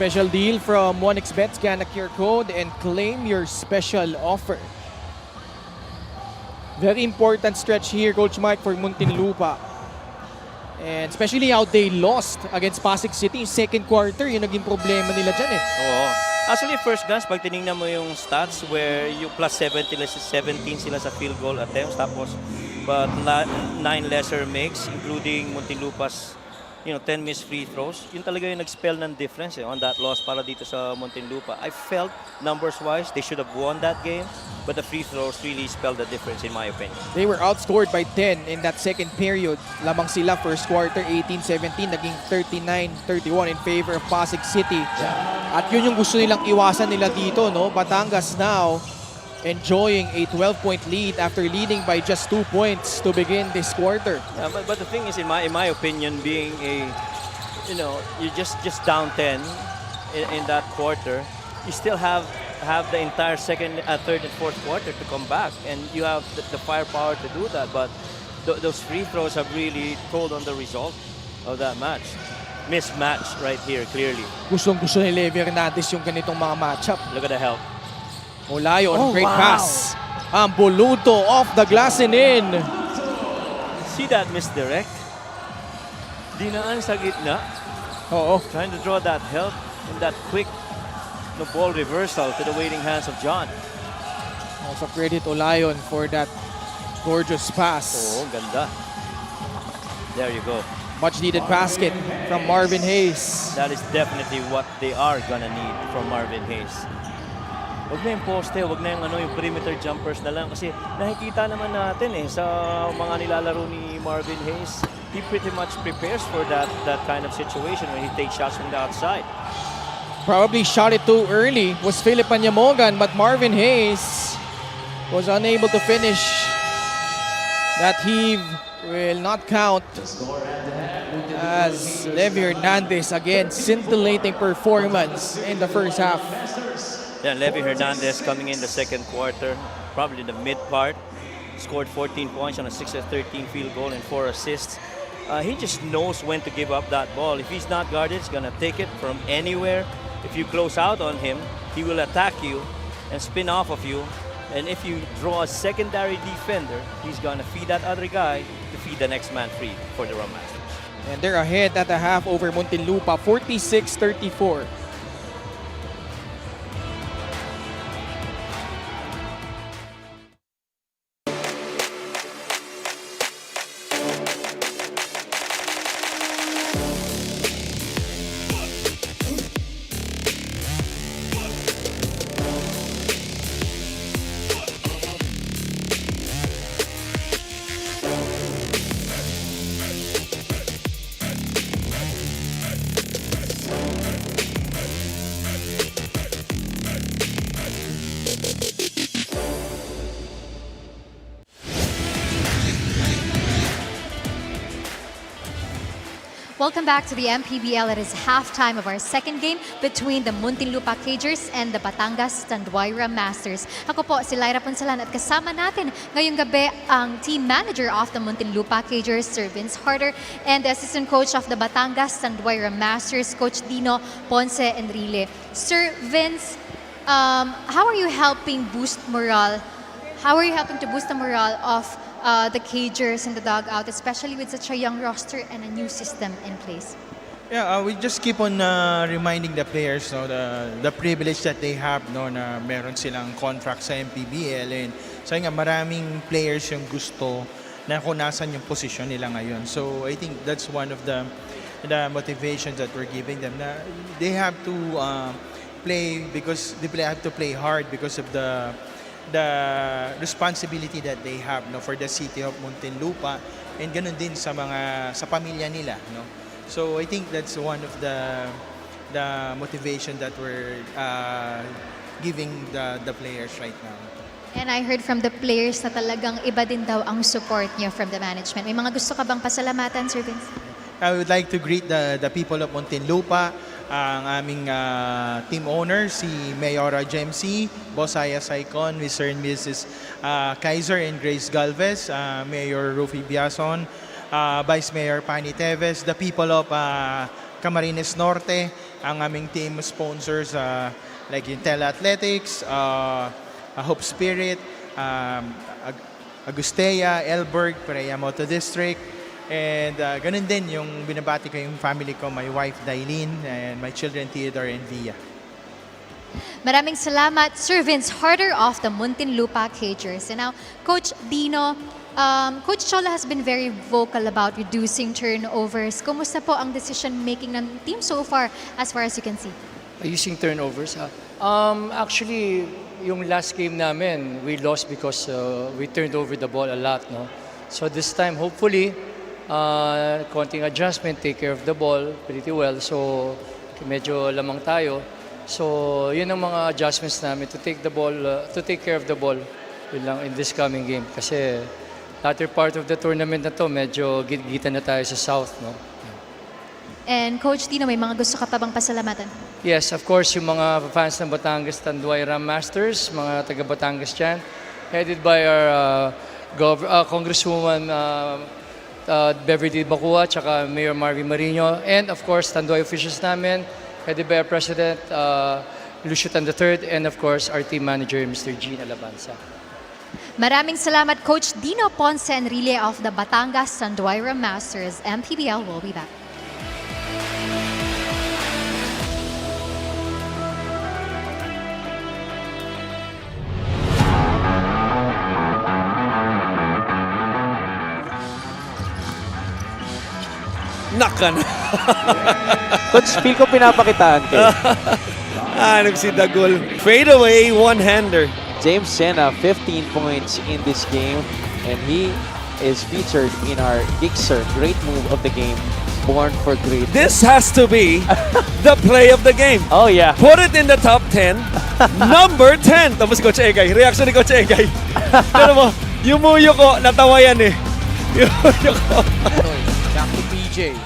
Special deal from 1xBet. Scan a QR code and claim your special offer. Very important stretch here, Coach Mike, for Muntinlupa. And especially how they lost against Pasig City. Second quarter, yung naging problema nila dyan eh. Oo. Actually, first glance, pag tinignan mo yung stats where yung plus 17 sila sa field goal attempts, tapos but 9 lesser makes, including Muntinlupa's 10 missed free throws. Yun talaga yung nag-spell ng difference on that loss para dito sa Muntinlupa. I felt numbers-wise, they should have won that game, but the free throws really spelled the difference in my opinion. They were outscored by 10 in that second period. Lamang sila first quarter, 18-17, naging 39-31 in favor of Pasig City. At yun yung gusto nilang iwasan nila dito, no? Batangas now enjoying a 12-point lead after leading by just 2 points to begin this quarter. Yeah, but the thing is, in my opinion, being a, you're just down 10 in that quarter, you still have the entire second, third, and fourth quarter to come back, and you have the firepower to do that. But those free throws have really told on the result of that match. Mismatch right here, clearly. Gustong-gusto ni Levi Hernandez yung ganitong mga matchup. Look at the help. Olayon, great wow. pass. Ang buluto off the glass and in. See that misdirect? Dinaan sa gitna. Oo. Trying to draw that help and that quick ball reversal to the waiting hands of John. Also credit Olayon for that gorgeous pass. Oh, ganda. There you go. Much needed basket from Marvin Hayes. That is definitely what they are gonna need from Marvin Hayes. Huwag na yung poste, huwag na yung perimeter jumpers na lang kasi nakikita naman natin sa mga nilalaro ni Marvin Hayes. He pretty much prepares for that kind of situation when he takes shots from the outside. Probably shot it too early was Philip Anyamogan, but Marvin Hayes was unable to finish. That heave will not count as Levi Hernandez again scintillating performance in the first half. Yeah, Levi Hernandez coming in the second quarter, probably the mid part, scored 14 points on a 6-13 field goal and 4 assists. He just knows when to give up that ball. If he's not guarded, he's gonna take it from anywhere. If you close out on him, he will attack you and spin off of you. And if you draw a secondary defender, he's gonna feed that other guy to feed the next man free for the Rum Masters. And they're ahead at the half over Muntinlupa, 46-34. Welcome back to the MPBL. It is halftime of our second game between the Muntinlupa Cagers and the Batangas Tanduayra Masters. Ako po si Lyra Ponsalan at kasama natin ngayong gabi ang team manager of the Muntinlupa Cagers, Sir Vince Harder, and the assistant coach of the Batangas Tanduayra Masters, Coach Dino Ponce Enrile. Sir Vince, how are you helping boost morale? How are you helping to boost the morale of the Cagers in the dugout, especially with such a young roster and a new system in place? Yeah, we just keep on reminding the players the privilege that they have na meron silang contract sa MPBL, and so nga maraming players yung gusto na kung nasan yung position nila ngayon. So I think that's one of the motivations that we're giving them, na they have to play because they have to play hard because of the responsibility that they have for the city of Muntinlupa, and ganun din sa pamilya nila, So I think that's one of the motivation that we're giving the players right now. And I heard from the players na talagang iba din daw ang support niyo from the management. May mga gusto ka bang pasalamatan, Sir Vince? I would like to greet the people of Muntinlupa, ang aming team owner, si Mayora Jemsi, Boss Aya Saicon, Mr. and Mrs. Kaiser and Grace Galvez, Mayor Rufi Biason, Vice Mayor Pani Teves, the people of Camarines Norte, ang aming team sponsors like Intel Athletics, Hope Spirit, Agustea, Elberg, Pereya Moto District. And ganun din yung binabati ko yung family ko, my wife Dailin and my children Theodore and Via. Maraming salamat, Sir Vince Harder of the Muntinlupa Cagers. And now, Coach Dino, Coach Chola has been very vocal about reducing turnovers. Kumusta po ang decision-making ng team so far as you can see? Using turnovers? Actually, yung last game namin, we lost because we turned over the ball a lot. No? So this time, hopefully, konting adjustment, take care of the ball pretty well. So medyo lamang tayo. So, yun ang mga adjustments namin to take the ball, to take care of the ball yun lang in this coming game. Kasi latter part of the tournament na to, medyo git-gitan na tayo sa South, no? And Coach Dino, may mga gusto ka pa bang pasalamatan? Yes, of course, yung mga fans ng Batangas Tanduay Ram Masters, mga taga Batangas dyan, headed by our Congresswoman Beverly Bacua, tsaka Mayor Marvin Marino, and of course, Tanduay officials namin, headed by our President Lucio Tan III, and of course, our team manager, Mr. Gene Alabanza. Maraming salamat, Coach Dino Ponce Enrile of the Batangas Tanduay Ram Masters. MPBL will be back. Nakan. Coach, feel ko pinapakitaan kayo. Hanap si Dagul. Fade away, one-hander. James Sena, 15 points in this game, and he is featured in our Gixer great move of the game, Born for Greatness. This has to be the play of the game. Oh yeah. Put it in the top 10. Number 10. Tapos Coach Egay. Reaction ni Coach Egay. Pero mo, yumuyo ko, natawa yan eh. Yumuyo ko. Back to PJ.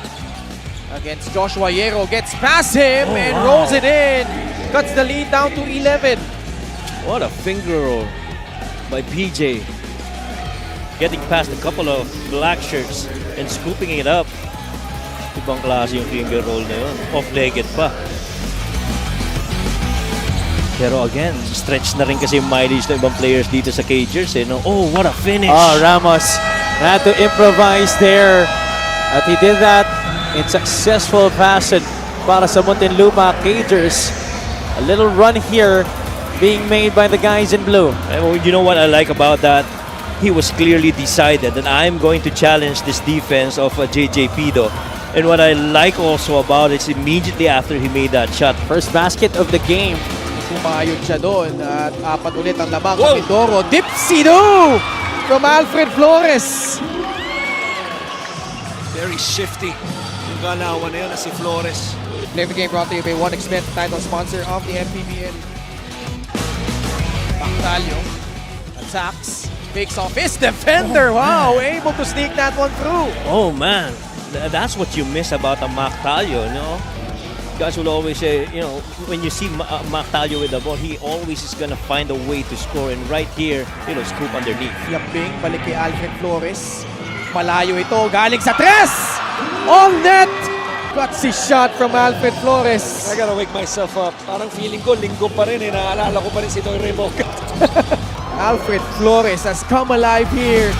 Against Joshua Yero. Gets past him and rolls it in. Cuts the lead down to 11. What a finger roll by PJ. Getting past a couple of black shirts and scooping it up. Ibang klase yung finger roll na yun. Off-legged pa. Pero again, stretch na rin kasi yung mileage ng ibang players dito sa Cagers. Eh, no? Oh, what a finish! Oh, Ramos had to improvise there. At he did that in successful fashion para sa Muntinlupa Cagers. A little run here being made by the guys in blue. You know what I like about that? He was clearly decided that I'm going to challenge this defense of JJ Pido. And what I like also about it is immediately after he made that shot. First basket of the game. Pumayod siya doon at apat ulit ang lamang sa Mindoro. Dipsido from Alfred Flores. Very shifty yung galawan na yun na si Flores. Play of the game brought to you by 1xBet, title sponsor of the MPBL. Pactalio attacks, fakes off his defender. Wow, able to sneak that one through. Oh man, that's what you miss about a Mactalio, you know? Guys will always say, you know, when you see Mactalio with the ball, he always is gonna find a way to score. And right here, you know, scoop underneath. Yambing, balik kay Alfred Flores. Malayo ito, galing sa tres! On net! Gutsy shot from Alfred Flores. I gotta wake myself up. Parang feeling ko, linggo pa rin eh. Naalala ko pa rin si Doy Remoca. Alfred Flores has come alive here.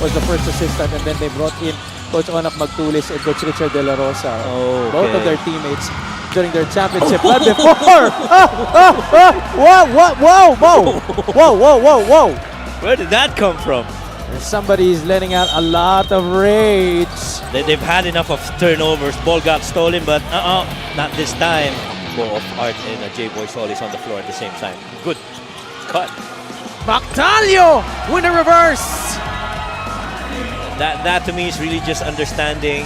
Was the first assistant, and then they brought in Coach Onak Magtulis and Coach Richard De La Rosa. Oh, Both of okay. their teammates during their championship run before. Whoa. Where did that come from? And somebody is letting out a lot of rage. They've had enough of turnovers. Ball got stolen, but not this time. Both Art and J-Boy Solis on the floor at the same time. Good cut. Mactalio with a reverse. That to me is really just understanding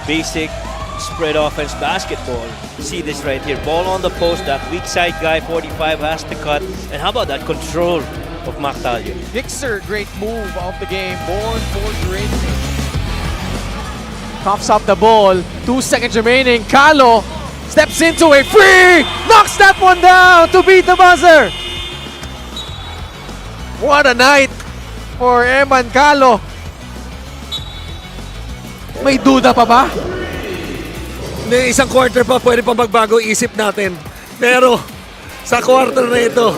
basic spread offense basketball. See this right here. Ball on the post. That weak side guy, 45, has to cut. And how about that control of Mactalio? Gixer, great move of the game. Born for greatness. Coughs up the ball. 2 seconds remaining. Calo steps into a free. Knocks that one down to beat the buzzer. What a night for Eman Calo. May duda pa ba? Hindi, isang quarter pa, pwede pa magbago isip natin. Pero sa quarter na ito,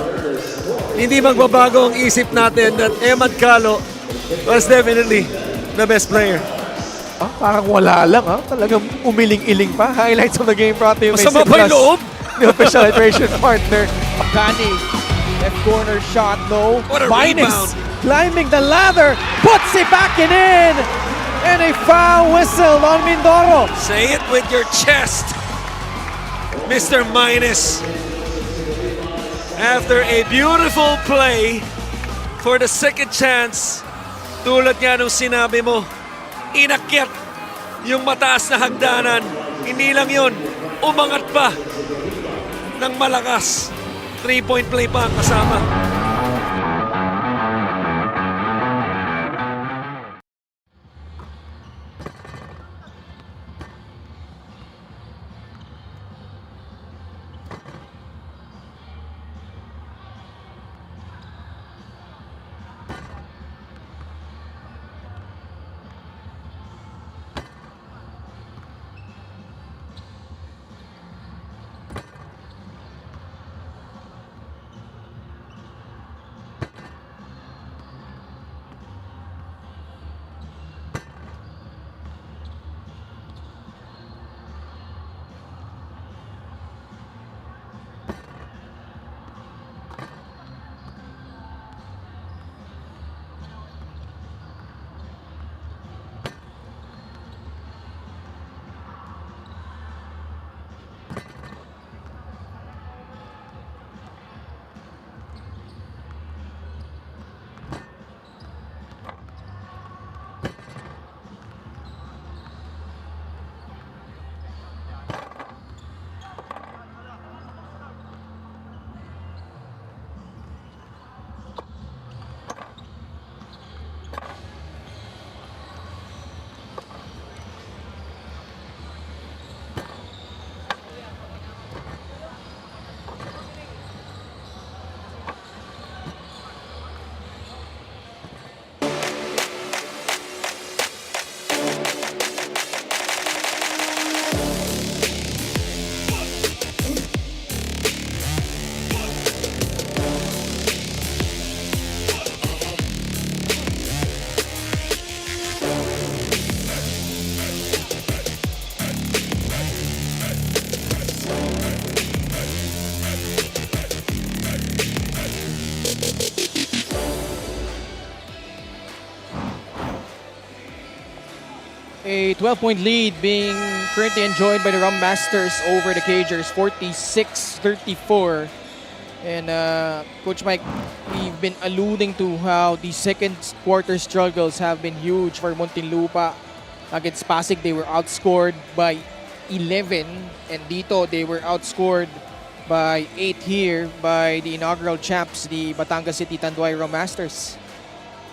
hindi magbabago ang isip natin that Emad Calo was definitely the best player. Ah, parang wala lang, ha? Talagang umiling-iling pa. Highlights of the game brought to you by Masama pa yung loob. the official iteration partner. Kani, left corner shot, no. What a Minus, rebound. climbing the ladder, puts it back in. And a foul whistle on Mindoro. Say it with your chest, Mr. Minus. After a beautiful play for the second chance, tulad nga nung sinabi mo, inakyat yung mataas na hagdanan. Hindi lang yun, umangat pa. ng malakas. 3-point play pa ang kasama. A 12-point lead being currently enjoyed by the Rum Masters over the Cagers, 46-34. And Coach Mike, we've been alluding to how the second quarter struggles have been huge for Muntinlupa. Against Pasig, they were outscored by 11. And dito, they were outscored by 8 here by the inaugural champs, the Batangas City Tanduay Rum Masters.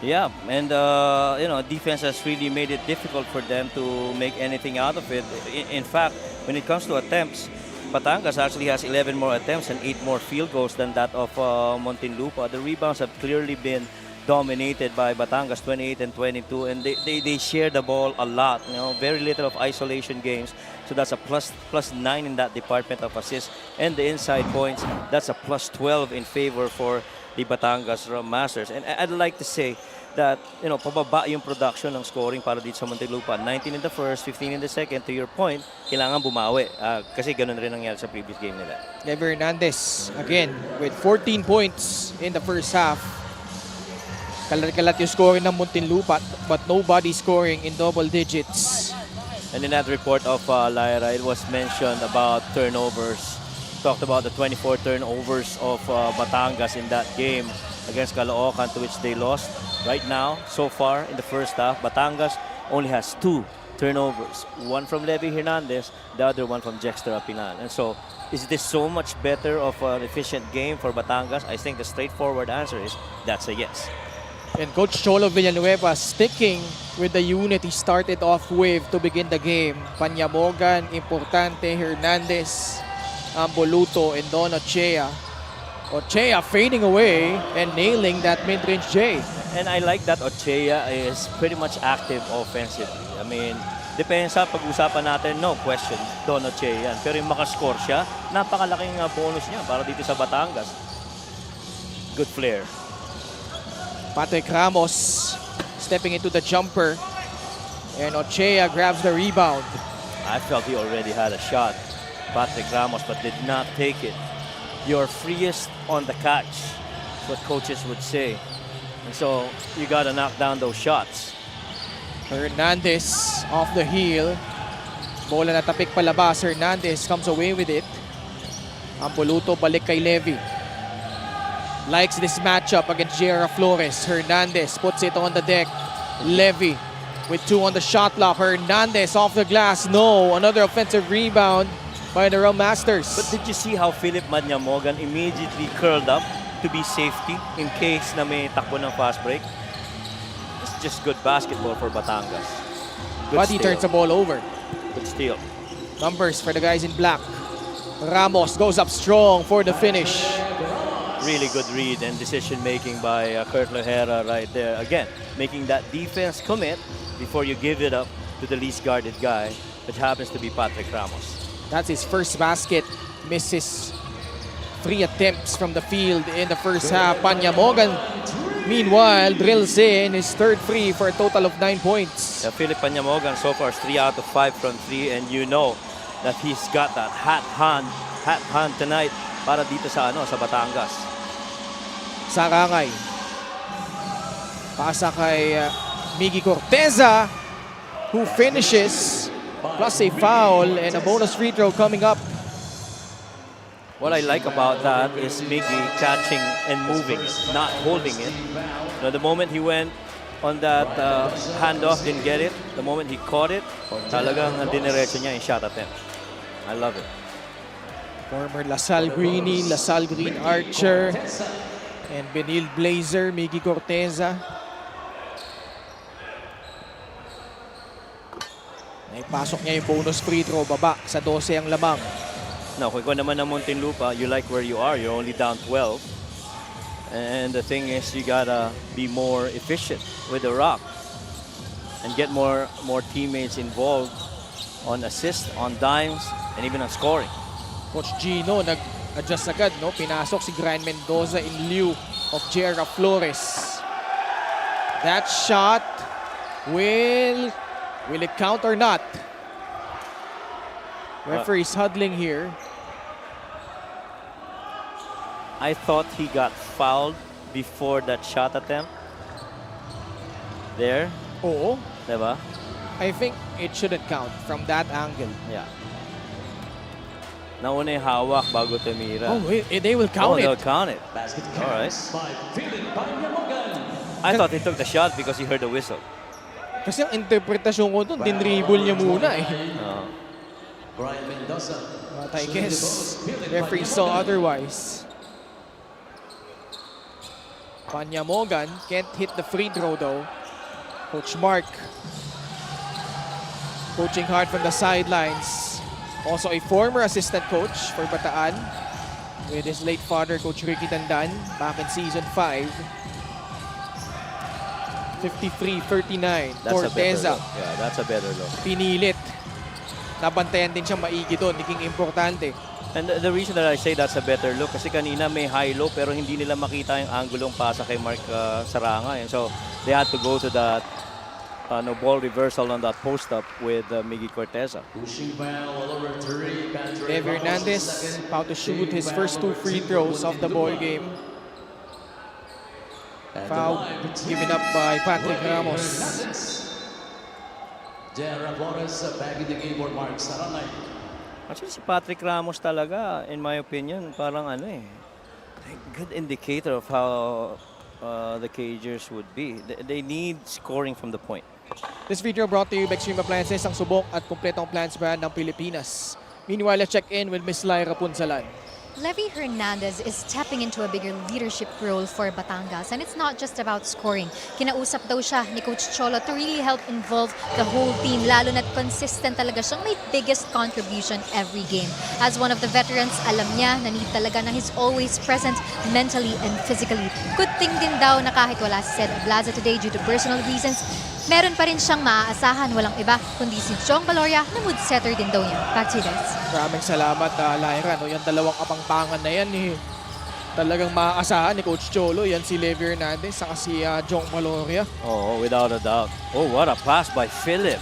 Yeah, and defense has really made it difficult for them to make anything out of it. In fact, when it comes to attempts, Batangas actually has 11 more attempts and 8 more field goals than that of Muntinlupa. The rebounds have clearly been dominated by Batangas, 28 and 22, and they share the ball a lot. Very little of isolation games. So that's a plus 9 in that department of assists, and the inside points, that's a plus 12 in favor for the Batangas Rum Masters. And I'd like to say that, pababa yung production ng scoring para dito sa Muntinlupa. 19 in the first, 15 in the second. To your point, kailangan bumawi. Kasi ganun rin nangyari sa previous game nila. Levi Hernandez, again, with 14 points in the first half. Kalat-kalat yung scoring ng Muntinlupa, but nobody scoring in double digits. And in that report of Lyra, it was mentioned about turnovers. Talked about the 24 turnovers of Batangas in that game against Caloocan, to which they lost. Right now, so far in the first half, Batangas only has 2 turnovers. One from Levi Hernandez, the other one from Jexter Apinan. And so, is this so much better of an efficient game for Batangas? I think the straightforward answer is that's a yes. And Coach Cholo Villanueva sticking with the unit he started off with to begin the game. Panyamogan, Importante, Hernandez, Amboluto, and Don Ochea. Ochea fading away and nailing that mid-range J. And I like that Ochea is pretty much active offensively. I mean, depensa, pag-usapan natin, no question, Don Ochea yan. Pero yung makascore siya, napakalaking bonus niya para dito sa Batangas. Good flair. Patrick Ramos stepping into the jumper. And Ochea grabs the rebound. I felt he already had a shot, Patrick Ramos, but did not take it. You're freest on the catch, is what coaches would say. And so, you gotta knock down those shots. Hernandez off the heel. Bola na tapik palabas. Hernandez comes away with it. Amboluto balik kay Levi. Likes this matchup against J.R. Flores. Hernandez puts it on the deck. Levi with 2 on the shot clock. Hernandez off the glass. No, another offensive rebound by the Rum Masters. But did you see how Philip Manyamogan immediately curled up to be safety in case na may takbo ng fast break? It's just good basketball for Batangas. Good But he steal. turns the ball over. Good steal. Numbers for the guys in black. Ramos goes up strong for the finish. Really good read and decision making by Kurt Lojera right there. Again, making that defense commit before you give it up to the least guarded guy, which happens to be Patrick Ramos. That's his first basket. Misses 3 attempts from the field in the first half. Panyamogan, meanwhile, drills in his third free for a total of 9 points. Philip Panyamogan so far is 3 out of 5 from 3, and you know that he's got that hot hand tonight para dito sa Batangas. Sarangay. Pasa kay Miggy Corteza, who finishes, plus a foul and a bonus free throw coming up. What I like about that is Miggy catching and moving it, not holding it. The moment he went on that handoff, didn't get it. The moment he caught it, talagang diniretso niya yung shot attempt. I love it. Former LaSalle Greenie, LaSalle Green Archer, and Benil Blazer, Miggy Corteza. Naipasok niya yung bonus free throw, baba sa 12 ang lamang. Now, kung ikaw naman ng Muntinlupa, you like where you are. You're only down 12. And the thing is, you gotta be more efficient with the rock and get more teammates involved on assists, on dimes, and even on scoring. Coach Gino nag-adjust agad, no? Pinasok si Gran Mendoza in lieu of Jera Flores. That shot will it count or not? Referee's huddling here. I thought he got fouled before that shot attempt. There, Oo. diba? I think it shouldn't count from that angle. Yeah. Nauna yung hawak bago tumira. Oh, they will count They'll it. count it. All right. I thought he took the shot because he heard the whistle. Kasi ang interpretasyon ko doon, dinribble niya muna eh. But I guess referee saw otherwise. Panyamogan can't hit the free throw though. Coach Mark coaching hard from the sidelines. Also a former assistant coach for Bataan with his late father, Coach Ricky Tandan, back in season 5. 53-39. That's a better Corteza look. Yeah, that's a better look. pinilit. Nabantayan din siyang maigi doon, naging importante. And the reason that I say that's a better look kasi kanina may high-low pero hindi nila makita yung angulong pasa kay Mark Sarangay. And so they had to go to that ball reversal on that post-up with Miggy Corteza. Dev Hernandez about to shoot his first 2 free throws of the ball game. Foul given up by Patrick Ramos. Actually, si Patrick Ramos talaga, in my opinion, parang good indicator of how the Cagers would be. They need scoring from the point. This video brought to you by Extreme Appliances, ang subok at kumpletong plans brand ng Pilipinas. Meanwhile, let's check in with Miss Lyra Punsalan. Levy Hernandez is stepping into a bigger leadership role for Batangas, and it's not just about scoring. Kinausap daw siya ni Coach Cholo to really help involve the whole team, lalo na't consistent talaga siyang may biggest contribution every game. As one of the veterans, alam niya na need talaga na he's always present mentally and physically. Good thing din daw na kahit wala si Sed Ablaza today due to personal reasons, meron pa rin siyang maaasahan, walang iba kundi si Jong Valoria na mood setter din daw niya. Back to you guys. Maraming salamat, Lyra. No? Yung dalawang kapangpangan na yan, talagang maaasahan ni Coach Cholo. Yan si Levy Hernandez, saka si Jong Valoria. Oh, without a doubt. Oh, what a pass by Philip.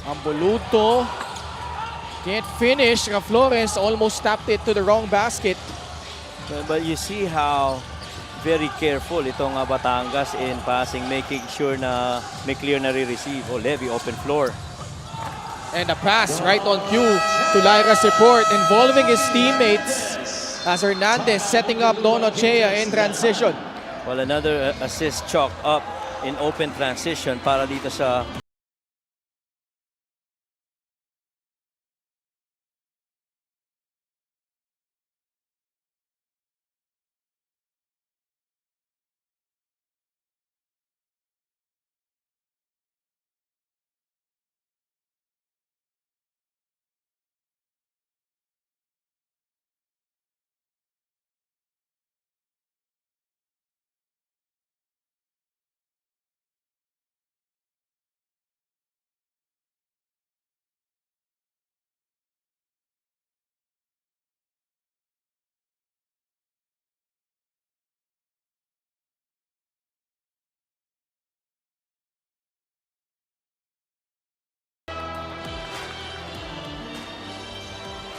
Amboluto can't finish. Flores almost tapped it to the wrong basket. But you see how very careful itong Batangas in passing, making sure na may clear na re-receive. Oh, Levy, open floor. And a pass right on cue to Lyra's report involving his teammates as Hernandez setting up Don Ochea in transition. Well, another assist chalked up in open transition para dito sa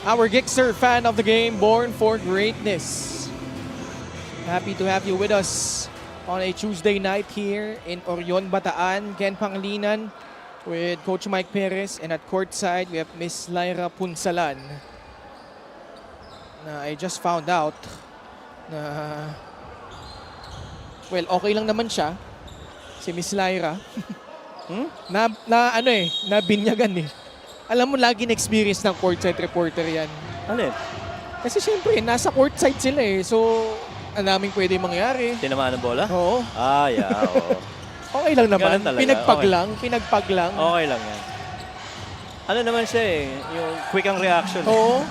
our Gixxer fan of the game, born for greatness. Happy to have you with us on a Tuesday night here in Orion, Bataan. Ken Pangilinan with Coach Mike Perez, and at courtside we have Miss Lyra Punsalan. Na I just found out na well, okay lang naman siya si Miss Lyra. Nabinyagan eh. Alam mo, lagi na-experience ng courtside reporter yan. Alin? Kasi syempre, nasa courtside sila eh. So, ang daming pwede mangyari. Tinamaan ng bola? Oo. Ah, yeah. Oo. Okay lang naman. Ganun talaga. Pinagpag lang. Okay lang yan. Ano naman siya eh, yung quick ang reaction. Oo.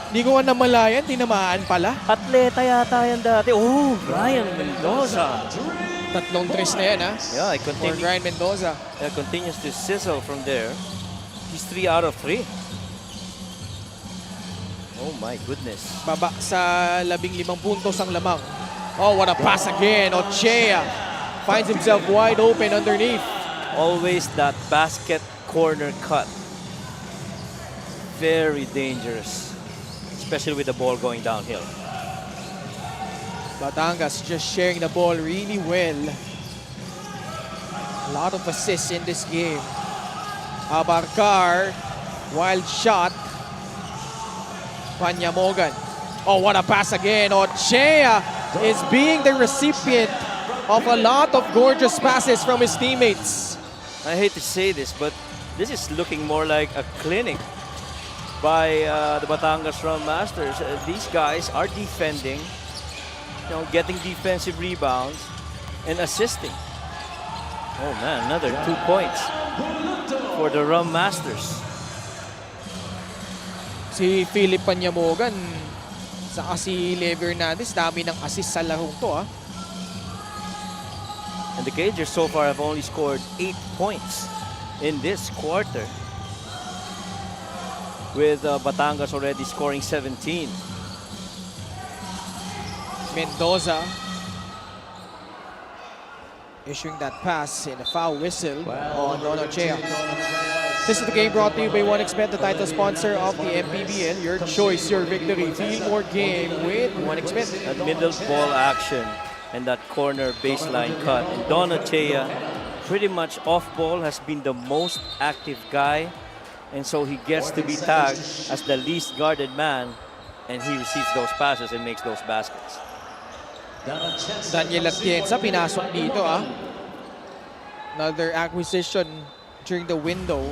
Di ko nga namalayan, tinamaan pala. Atleta yata yan dati. Oh, Brian Mendoza. 3 tres na yan ha. Yeah, For Brian Mendoza. continues to sizzle from there. He's 3 out of 3. Oh my goodness. Baba sa 15 puntos ang lamang. Oh, what a pass again. Ochea finds himself wide open underneath. Always that basket corner cut. Very dangerous. Especially with the ball going downhill. Batangas just sharing the ball really well. A lot of assists in this game. Abarcar, wild shot. Panyamogan. Oh, what a pass again. Ochea is being the recipient of a lot of gorgeous passes from his teammates. I hate to say this, but this is looking more like a clinic by the Batangas Rum Masters. These guys are defending, getting defensive rebounds and assisting. Oh man, another 2 points for the Rum Masters. Si Philip Panyamogan, saka si Lever Hernandez, dami ng assist sa larong to ha. And the Cagers so far have only scored 8 points in this quarter, with Batangas already scoring 17. Mendoza issuing that pass and a foul whistle on Ochea. This is the game brought to you by 1xBet, the title sponsor of the MPBL. Your choice, your victory. Feel more game with 1xBet. That middle ball action and that corner baseline cut. And Don Ochea, pretty much off ball, has been the most active guy. And so he gets to be tagged as the least guarded man, and he receives those passes and makes those baskets. Daniel Atienza pinasok dito ah. Another acquisition during the window.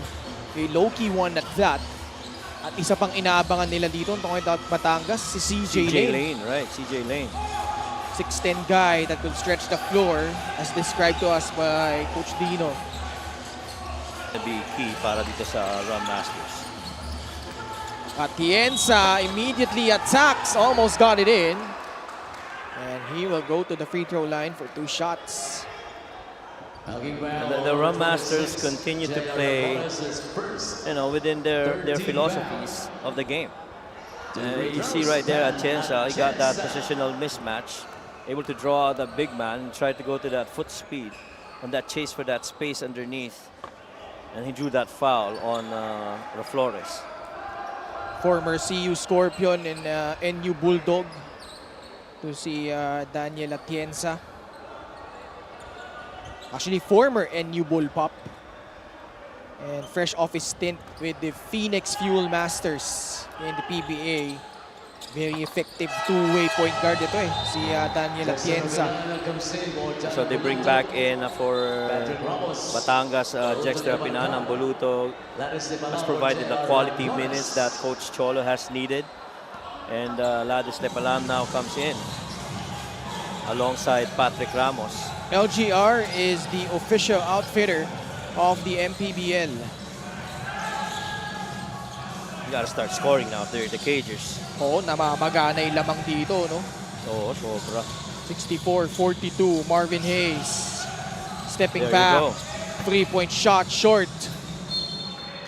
A low-key one at that. At isa pang inaabangan nila dito tungkol sa Batangas, si CJ Lane. Right, CJ Lane. 6'10" guy that will stretch the floor as described to us by Coach Dino. Be key para dito sa Rum Masters. Atienza immediately attacks, almost got it in. And he will go to the free throw line for 2 shots. The Rum Masters continue to play, within their philosophies of the game. You see right there at Atienza, he got that positional mismatch, able to draw the big man and try to go to that foot speed on that chase for that space underneath. And he drew that foul on Flores. Former CU Scorpion and NU Bulldog to si Daniel Atienza. Actually, former NU Bullpup. And fresh off his stint with the Phoenix Fuel Masters in the PBA. Very effective two-way point guard ito eh, si Daniel Atienza. So they bring back in for Batangas, Jexter Apinan, ang Boluto has provided the quality minutes that Coach Cholo has needed. And Ladis Lepalam now comes in alongside Patrick Ramos. LGR is the official outfitter of the MPBL. You gotta start scoring now if they're the Cagers. Oo, namamagana yung lamang dito, no? Oo, sobra. 64-42, Marvin Hayes. Stepping There you back. go. 3-point shot short.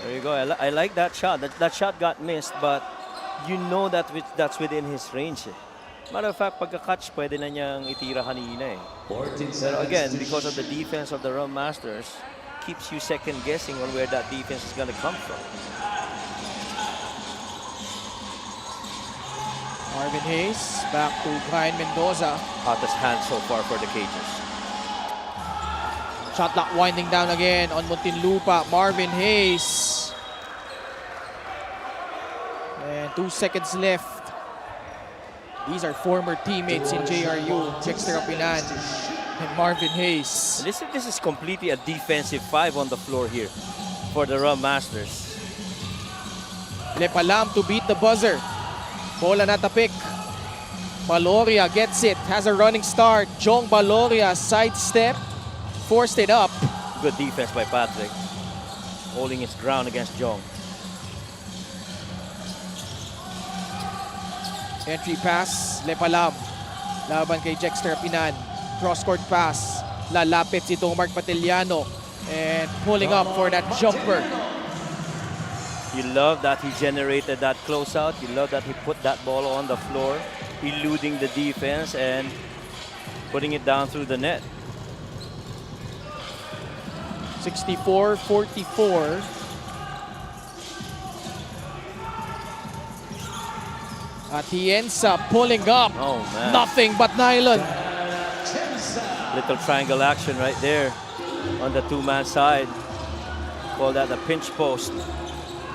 There you go. I like that shot. That shot got missed, but you know that that's within his range. Matter of fact, pagka-catch, pwede na niyang itira kanina eh. Pero again, because of the defense of the Rum Masters, keeps you second guessing on where that defense is gonna come from. Marvin Hayes back to Brian Mendoza. Hottest hand so far for the Cages. Shot clock winding down again on Muntinlupa. Marvin Hayes. And 2 seconds left. These are former teammates in JRU. Dexter Apinan and Marvin Hayes. This is completely a defensive 5 on the floor here for the Rum Masters. Lepalam to beat the buzzer. Bola natapik. Baloria gets it. Has a running start. Jong Baloria sidestep. Forced it up. Good defense by Patrick. Holding its ground against Jong. Entry pass. Lepalam. Laban kay Dexter Apinan. Cross-court pass. Lalapit si Tomark Patiliano. And pulling up for that jumper. You love that he generated that closeout. You love that he put that ball on the floor, eluding the defense and putting it down through the net. 64-44. At he ends up pulling up. Oh, man. Nothing but nylon. Little triangle action right there on the two-man side. Call that a pinch post.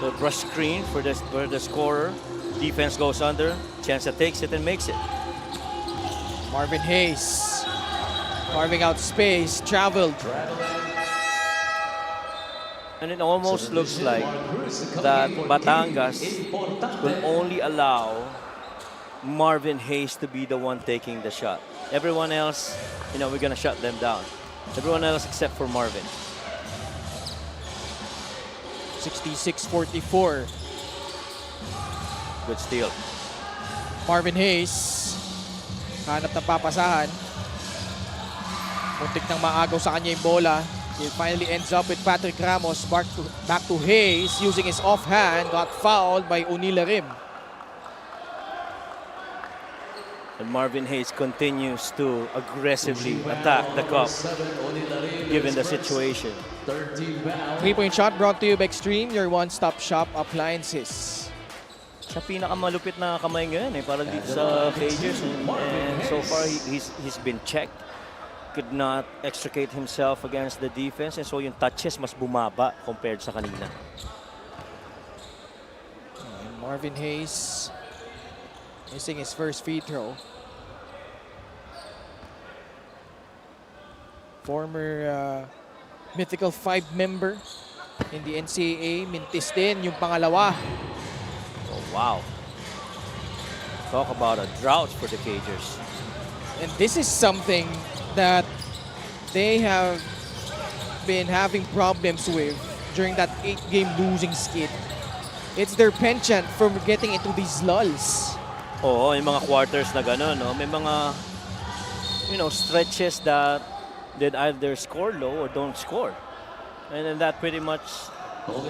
The brush screen for the scorer. Defense goes under. Chansa takes it and makes it. Marvin Hayes carving out space, traveled. And it almost looks like that Batangas will only allow Marvin Hayes to be the one taking the shot. Everyone else, we're going to shut them down. Everyone else except for Marvin. 66-44. Good steal. Marvin Hayes hanap ng papasahan. Muntik nang maagaw sa kanya yung bola. It finally ends up with Patrick Ramos. Back to Hayes using his offhand. Got fouled by Unilarim. And Marvin Hayes continues to aggressively attack the cup given the situation. 3-point shot brought to you by Extreme, your one-stop shop appliances. Sa pinakamalupit na kamay ngayon para dito sa Cages. And so far he's been checked. Could not extricate himself against the defense, and so yung touches mas bumaba compared sa kanina. And Marvin Hayes missing his first free throw. Former Mythical 5 member in the NCAA, mintis din yung pangalawa. Oh, wow. Talk about a drought for the Cagers. And this is something that they have been having problems with during that 8-game losing skid. It's their penchant for getting into these lulls. Oo, yung mga quarters na gano'n, no? May mga, stretches that they'd either score low or don't score. And then that pretty much,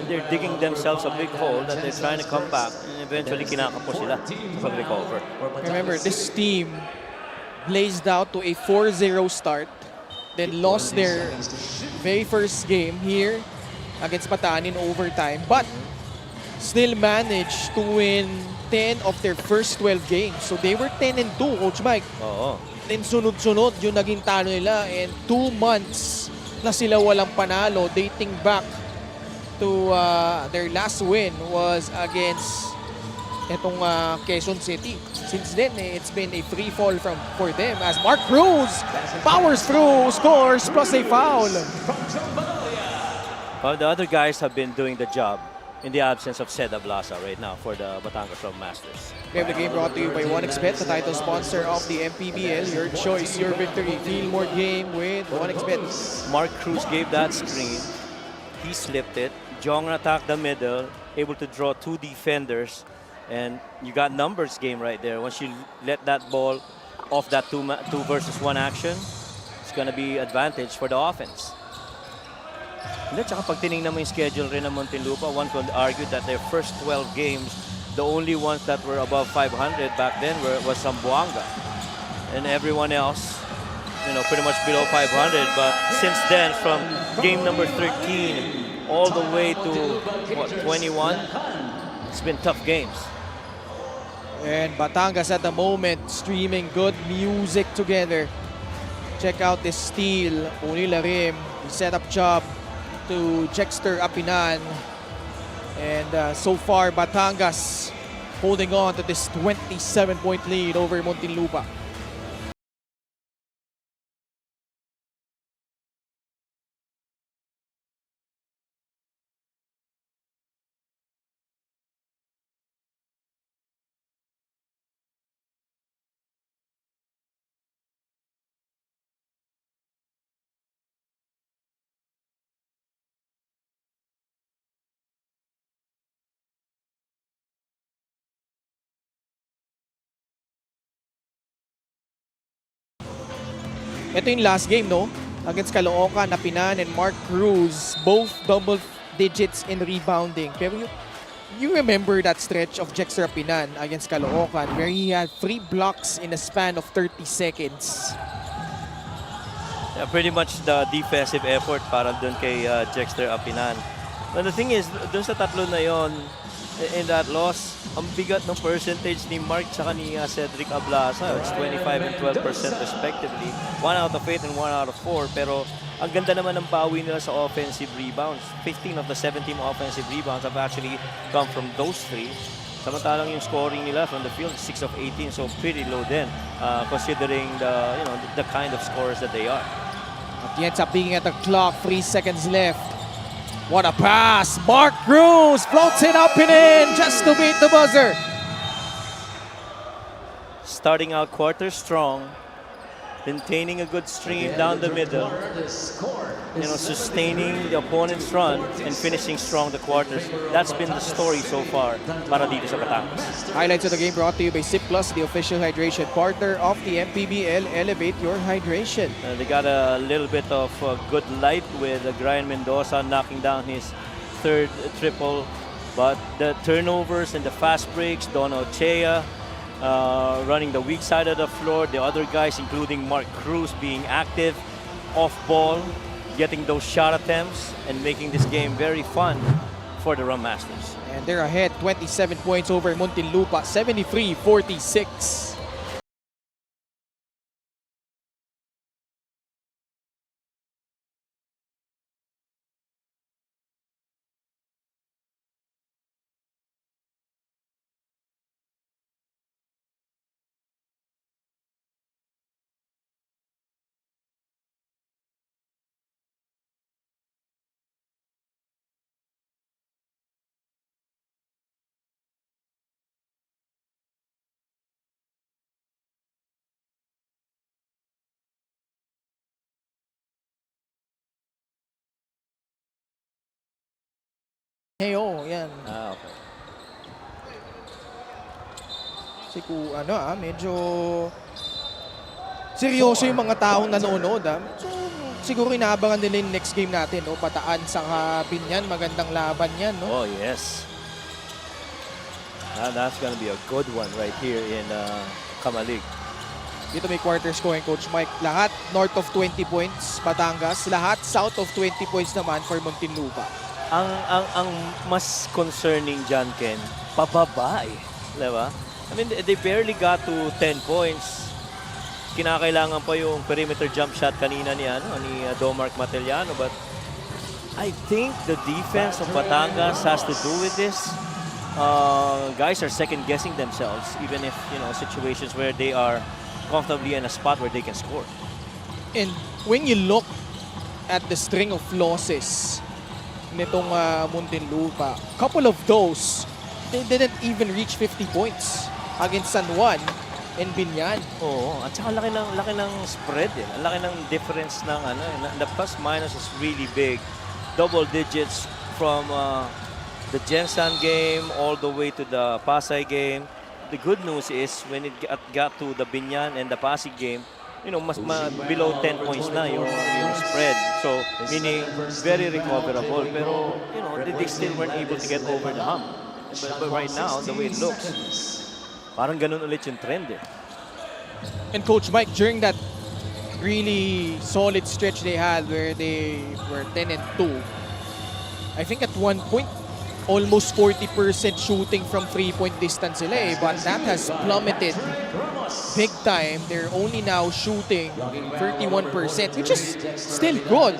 they're digging themselves a big hole that they're trying to come back, and eventually kinakapos sila pag recover. Remember, this team blazed out to a 4-0 start, then lost their very first game here against Batan in overtime, but still managed to win 10 of their first 12 games. So they were 10-2, Coach Mike. Oo. Then sunod-sunod yung naging talo nila, and 2 months na sila walang panalo, dating back to their last win was against itong Quezon City. Since then, it's been a free fall for them as Mark Cruz powers through, scores, plus a foul. Well, the other guys have been doing the job in the absence of Seda Blasa right now for the Batangas Rum Masters. We have the game brought to you by 1xBet, the title sponsor of the MPBL. Your choice, your victory. Feel more game with 1xBet. Mark Cruz gave that screen. He slipped it. Jong attacked the middle, able to draw 2 defenders. And you got numbers game right there. Once you let that ball off that 2 versus 1 action, it's going to be advantage for the offense. Hindi, tsaka pag tinignan mo yung schedule rin ng Muntinlupa, one could argue that their first 12 games, the only ones that were above 500 back then was Zamboanga. And everyone else, pretty much below 500. But since then, from game number 13 all the way to, 21, it's been tough games. And Batangas at the moment streaming good music together. Check out this steal. Uni Larim, setup job to Jexter Apinan. And so far, Batangas holding on to this 27-point lead over Muntinlupa. Ito yung last game, no? Against Caloocan, Apinan and Mark Cruz, both double digits in rebounding. Pero you remember that stretch of Jexter Apinan against Caloocan where he had 3 blocks in a span of 30 seconds. Yeah, pretty much the defensive effort para dun kay Jexter Apinan. But the thing is, dun sa tatlo na yon, in that loss, ang bigat ng percentage ni Mark tsaka ni Cedric Ablasa. It's 25 and 12% respectively. 1 out of 8 and 1 out of 4. Pero ang ganda naman ng bawi nila sa offensive rebounds. 15 of the 17 offensive rebounds have actually come from those 3. Samantalang yung scoring nila from the field, 6 of 18. So pretty low din, considering the kind of scorers that they are. He ends up being at the clock, 3 seconds left. What a pass! Mark Cruz floats it up and in just to beat the buzzer. Starting out quarter strong, maintaining a good stream down the middle, sustaining the opponent's run and finishing strong the quarters. That's been the story so far para dito sa Batangas. Highlights of the game brought to you by Sip Plus, the official hydration partner of the MPBL. Elevate your hydration. They got a little bit of good light with Brian Mendoza knocking down his 3rd triple. But the turnovers and the fast breaks, Don Ochea running the weak side of the floor. The other guys, including Mark Cruz, being active, off ball, getting those shot attempts, and making this game very fun for the Rum Masters. And they're ahead 27 points over Muntinlupa, 73-46. Hey, oh, yan. Okay. Medyo seryoso yung mga taong nanonood. So, siguro inaabangan nila yung next game natin. No? Bataan sa Binyan, magandang laban yan. No? Oh, yes. That's gonna be a good one right here in Kamalig. Dito may quarter scoring, Coach Mike. Lahat north of 20 points, Batangas. Lahat south of 20 points naman for Muntinlupa. Ang mas concerning dyan, Ken, pababa eh. Diba? I mean, they barely got to 10 points. Kinakailangan pa yung perimeter jump shot kanina ni Domark Matellano. But I think the defense of Batangas has to do with this. Guys are second-guessing themselves, even if, situations where they are comfortably in a spot where they can score. And when you look at the string of losses nitong Muntinlupa, couple of those, they didn't even reach 50 points against San Juan and Binyan. Oo, at saka laki ng spread eh. Laki ng difference ng the plus minus is really big. Double digits from the Gensan game all the way to the Pasay game. The good news is when it got to the Binyan and the Pasig game, below 10 points na yung spread. So, meaning very recoverable. Pero, they still weren't able to get over the hump. But right now, the way it looks, parang ganun ulit yung trend eh. And Coach Mike, during that really solid stretch they had where they were 10-2, I think at one point, almost 40% shooting from 3-point distance sila eh. But that has plummeted big time. They're only now shooting 31%, which is still good.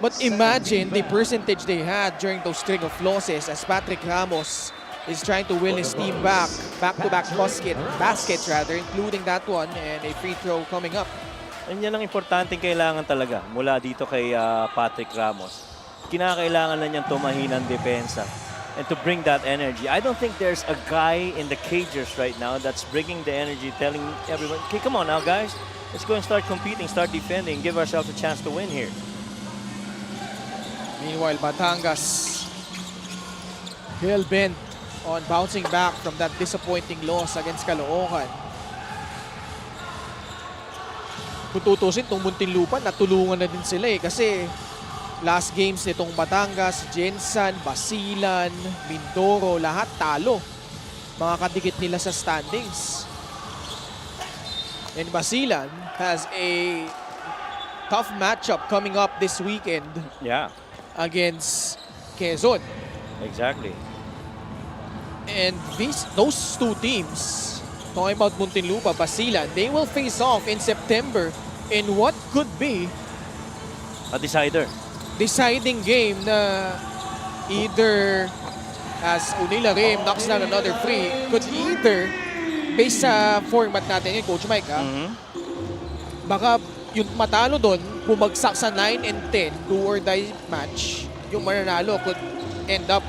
But imagine the percentage they had during those string of losses as Patrick Ramos is trying to will his team back-to-back baskets rather, including that one and a free throw coming up. And yan ang importanteng kailangan talaga mula dito kay Patrick Ramos. Kinakailangan na niyang tumahin ng depensa and to bring that energy. I don't think there's a guy in the cagers right now that's bringing the energy, telling everyone, okay, come on now, guys. Let's go and start competing, start defending, give ourselves a chance to win here. Meanwhile, Batangas hell-bent on bouncing back from that disappointing loss against Caloocan. Kung tutusin, itong Muntinlupa, natulungan na din sila eh kasi last games nitong Batangas, Jensan, Basilan, Mindoro, lahat talo. Mga kadikit nila sa standings. And Basilan has a tough matchup coming up this weekend. Yeah. Against Quezon. Exactly. And those two teams, talking about Muntinlupa, Basilan, they will face off in September in what could be A decider. deciding game na either as Unila Rim knocks down another free, could either, based sa format natin yun, Coach Mike, baka yung matalo doon, bumagsak sa 9 and 10, do or die match, yung mananalo could end up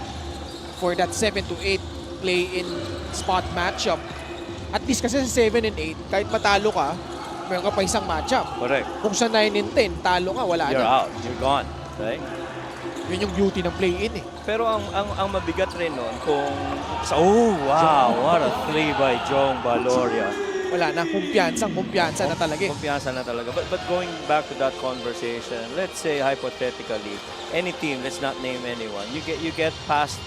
for that 7 to 8 play-in spot matchup. At least kasi sa 7 and 8, kahit matalo ka, meron ka pa isang matchup. Correct. Kung sa 9 and 10, talo ka, wala You're na. out. You're gone. Right? Yun yung beauty ng play-in eh. Pero ang mabigat rin nun kung... Oh, wow! What a play by Jong Valoria. Wala na, kumpiyansa na talaga eh. Kumpiyansa na talaga. But going back to that conversation, let's say hypothetically, any team, let's not name anyone, you get past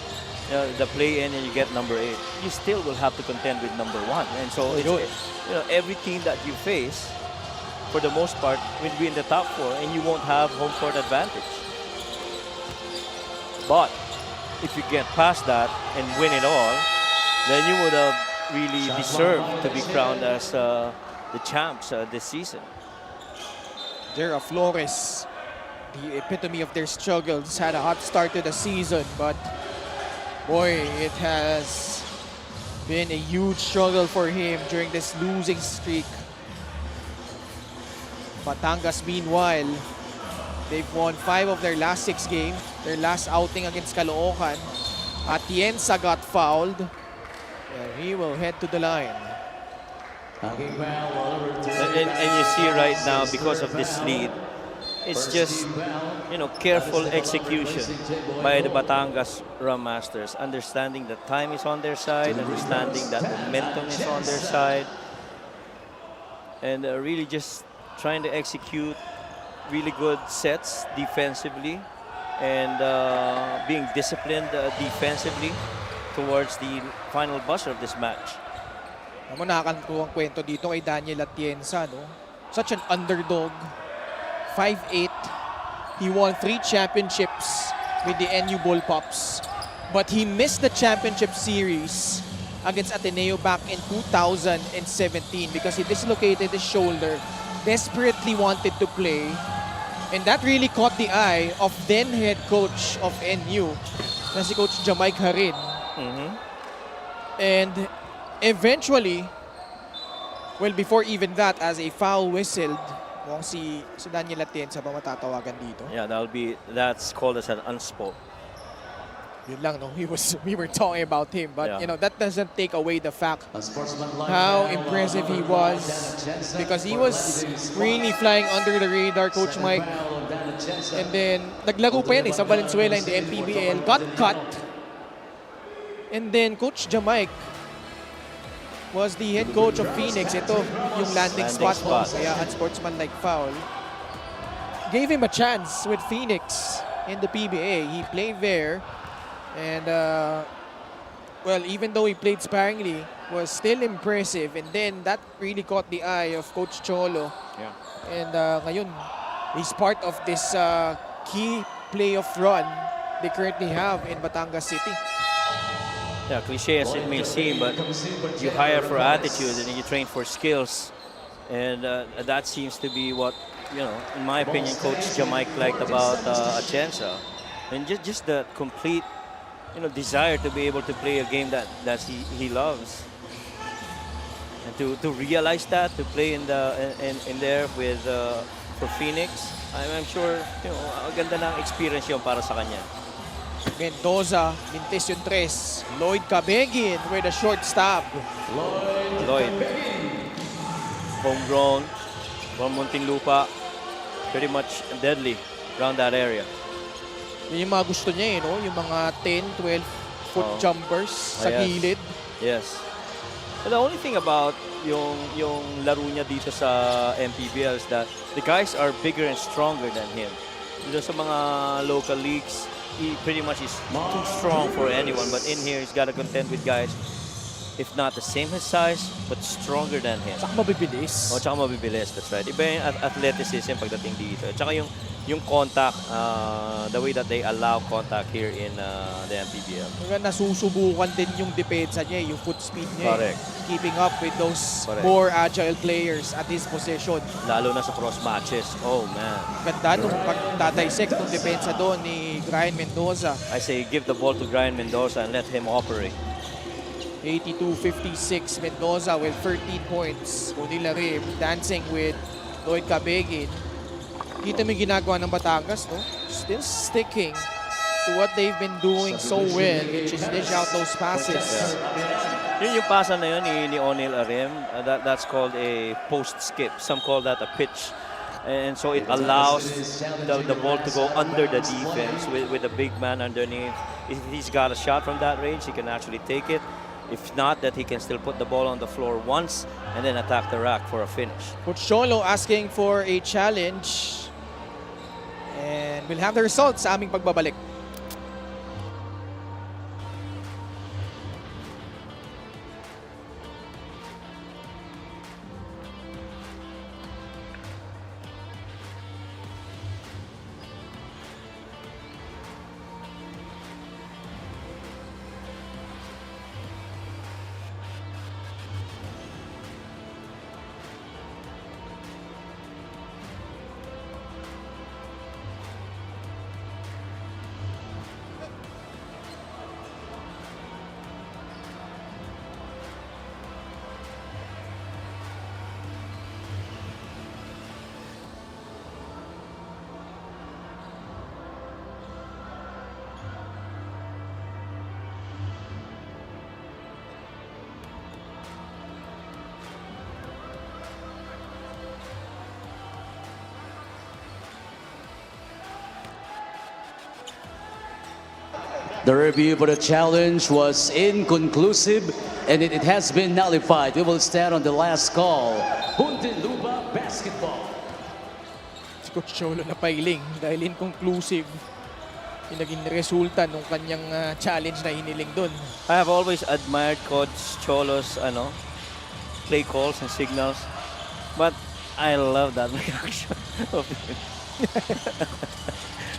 the play-in and you get number 8, you still will have to contend with number 1. And so it's, every team that you face, for the most part, will be in the top 4 and you won't have home court advantage. But if you get past that and win it all, then you would have really deserved to be crowned as the champs this season. Jera Flores, the epitome of their struggles, had a hot start to the season, but boy, it has been a huge struggle for him during this losing streak. Batangas, meanwhile, they've won 5 of their last 6 games. Their last outing against Caloocan. Atienza got fouled, and he will head to the line. And you see right now, because of this lead, it's just, careful execution by the Batangas Rum Masters, understanding that time is on their side, understanding that momentum is on their side, and really just trying to execute really good sets defensively and being disciplined defensively towards the final buzzer of this match. Alam mo, nakakatuwang kwento dito kay Daniel Atienza, no? Such an underdog. 5'8". He won 3 championships with the NU Bullpups. But he missed the championship series against Ateneo back in 2017 because he dislocated his shoulder, desperately wanted to play, and that really caught the eye of then head coach of NU, na si Coach Jamaic Harin. And eventually, well, before even that, as a foul whistled, mukhang si Daniel Atienza ba matatawagan dito? Yeah, that's called as an unspoke. Yun lang, no? We were talking about him, but Yeah. that doesn't take away the fact how impressive he was, because he was really flying under the radar, Coach Mike. And then naglaro pa yan sa Valenzuela in the MPBL, got cut. And then Coach Jamaic was the head coach of Phoenix. Ito yung landing spot mo, kaya unsportsmanlike foul. Gave him a chance with Phoenix in the PBA. He played there. And, well, even though he played sparingly, was still impressive. And then that really caught the eye of Coach Cholo. Yeah. And ngayon, he's part of this key playoff run they currently have in Batangas City. Yeah, cliche as it may seem, but you hire for attitude and you train for skills. And that seems to be what, in my opinion, Coach Jamaic liked about Atienza. And just the complete, desire to be able to play a game that he loves. And to realize that, to play in there with for Phoenix, I'm sure, ganda ng experience yun para sa kanya. Mendoza, mintis yung tres. Lloyd Cabegin with a short stab. Lloyd. Homegrown from Muntinlupa. Pretty much deadly around that area. Yun yung mga gusto niya no? Yung mga 10, 12 foot jumpers sa yes. gilid. Yes. And the only thing about yung laro niya dito sa MPBL is that the guys are bigger and stronger than him. Dito sa mga local leagues, he pretty much is too strong for anyone. But in here, he's got to contend with guys, if not the same his size, but stronger than him. Tsaka mabibilis. O, tsaka mabibilis, that's right. Iba yung athleticism pagdating dito. Tsaka yung contact, the way that they allow contact here in the MPBL. Kaya nasusubukan din yung depensa niya, yung foot speed niya. Correct. Keeping up with those Correct. more agile players at his position. Lalo na sa cross matches. Oh, man. Ganda nung pagdadissect ng depensa doon ni Brian Mendoza. I say give the ball to Brian Mendoza and let him operate. 82-56, Mendoza with 13 points. Bonilla Rim dancing with Lloyd Cabegin. Kita mo yung ginagawa ng Batangas, no? Still sticking to what they've been doing so well, which is dish out those passes. Yun yung pasa na yun ni O'Neal Arim. That's called a post skip. Some call that a pitch. And so it allows the ball to go under the defense with a big man underneath. If he's got a shot from that range, he can actually take it. If not, that he can still put the ball on the floor once and then attack the rack for a finish. Coach Cholo asking for a challenge. And we'll have the results sa aming pagbabalik. The review for the challenge was inconclusive and it has been nullified. We will stand on the last call. Muntinlupa basketball. Si Coach Cholo na pailing dahil inconclusive yung naging resulta ng kanyang challenge na hiniling doon. I have always admired Coach Cholo's play calls and signals, but I love that reaction of him.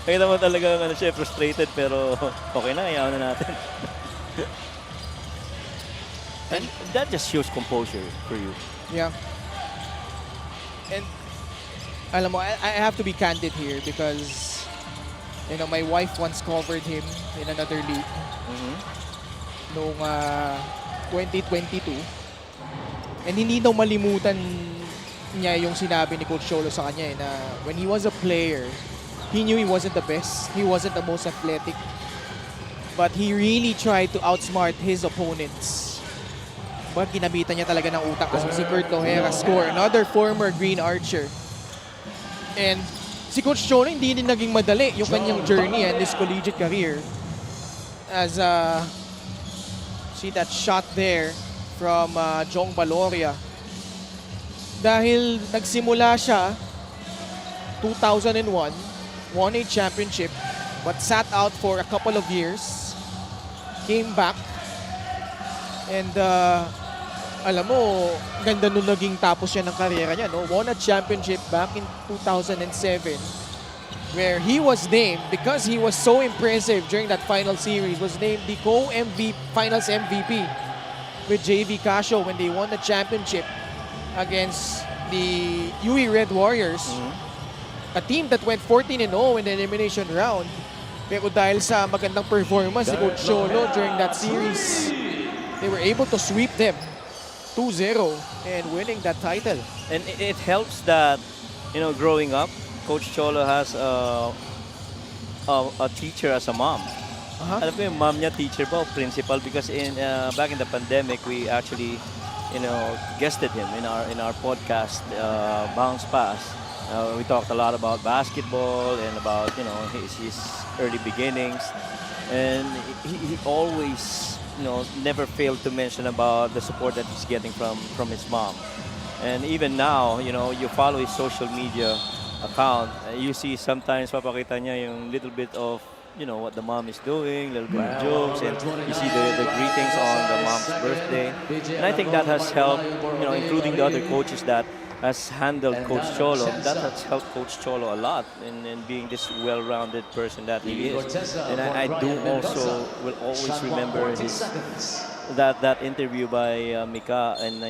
Kaya naman talaga siya frustrated pero okay na, ayaw na natin. And that just shows composure for you. Yeah. And alam mo, I have to be candid here because my wife once covered him in another league noong 2022. And hindi daw malimutan niya yung sinabi ni Coach Cholo sa kanya na when he was a player, he knew he wasn't the best, he wasn't the most athletic, but he really tried to outsmart his opponents. But ginabitan niya talaga ng utak kasi si Kurt Lohera score, another former Green Archer. And si Coach Cholo hindi din naging madali yung kanyang journey and his collegiate career. As see that shot there from Jong Baloria. Dahil nagsimula siya 2001, won a championship, but sat out for a couple of years, came back, and alam mo, ganda nung naging tapos siya ng karera niya, no? Won a championship back in 2007, where he was named, because he was so impressive during that final series, was named the finals MVP with JV Casio when they won the championship against the UE Red Warriors. A team that went 14-0 in the elimination round. Pero dahil sa magandang performance ni Coach Cholo during that series, they were able to sweep them 2-0 and winning that title. And it helps that, you know, growing up, Coach Cholo has a teacher as a mom. Alam mo yung mom niya teacher ba o principal? Because back in the pandemic, we actually, you know, guested him in our podcast, Bounce Pass. We talked a lot about basketball and about, you know, his early beginnings, and he always, you know, never failed to mention about the support that he's getting from his mom. And even now, you know, you follow his social media account, you see sometimes papakita niya yung little bit of, you know, what the mom is doing, little bit of jokes, and you see the greetings on the mom's birthday. And I think that has helped, you know, including the other coaches that has handled Coach Cholo. That has helped Coach Cholo a lot in being this well-rounded person that he is. And I do also will always remember that interview by Mika, and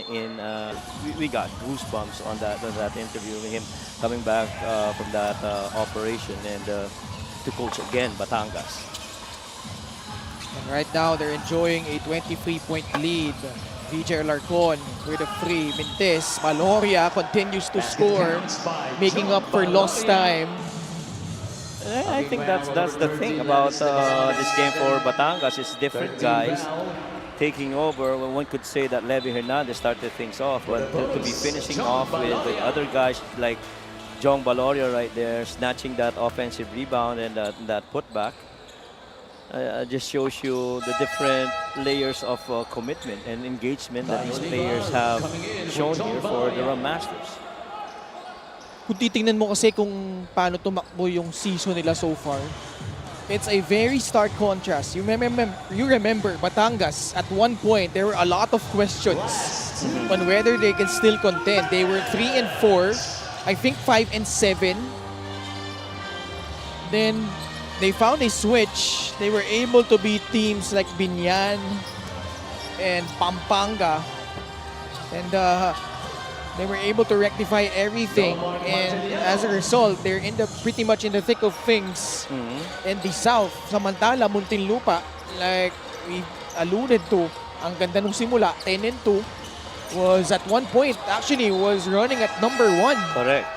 we got goosebumps on that interview with him coming back from that operation and to coach again Batangas. And right now, they're enjoying a 23-point lead. VJ Larcon with a free. Mintes, Maloria continues to score, making up for lost time. I think that's the thing about this game for Batangas. It's different guys taking over. Well, one could say that Levy Hernandez started things off, but to be finishing off with other guys like Jong Baloria right there, snatching that offensive rebound and that putback. Just shows you the different layers of commitment and engagement that these players have shown here for the Rum Masters. Kung titingnan mo kasi kung paano tumakbo yung season nila so far, it's a very stark contrast. You remember Batangas, at one point, there were a lot of questions on whether they can still contend. They were 3-4, I think 5-7. Then they found a switch. They were able to beat teams like Binyan and Pampanga. And they were able to rectify everything. And as a result, they're pretty much in the thick of things in the South. Samantala, Muntinlupa, like we alluded to, ang ganda nung simula, 10-2, was at one point actually was running at number 1. Correct.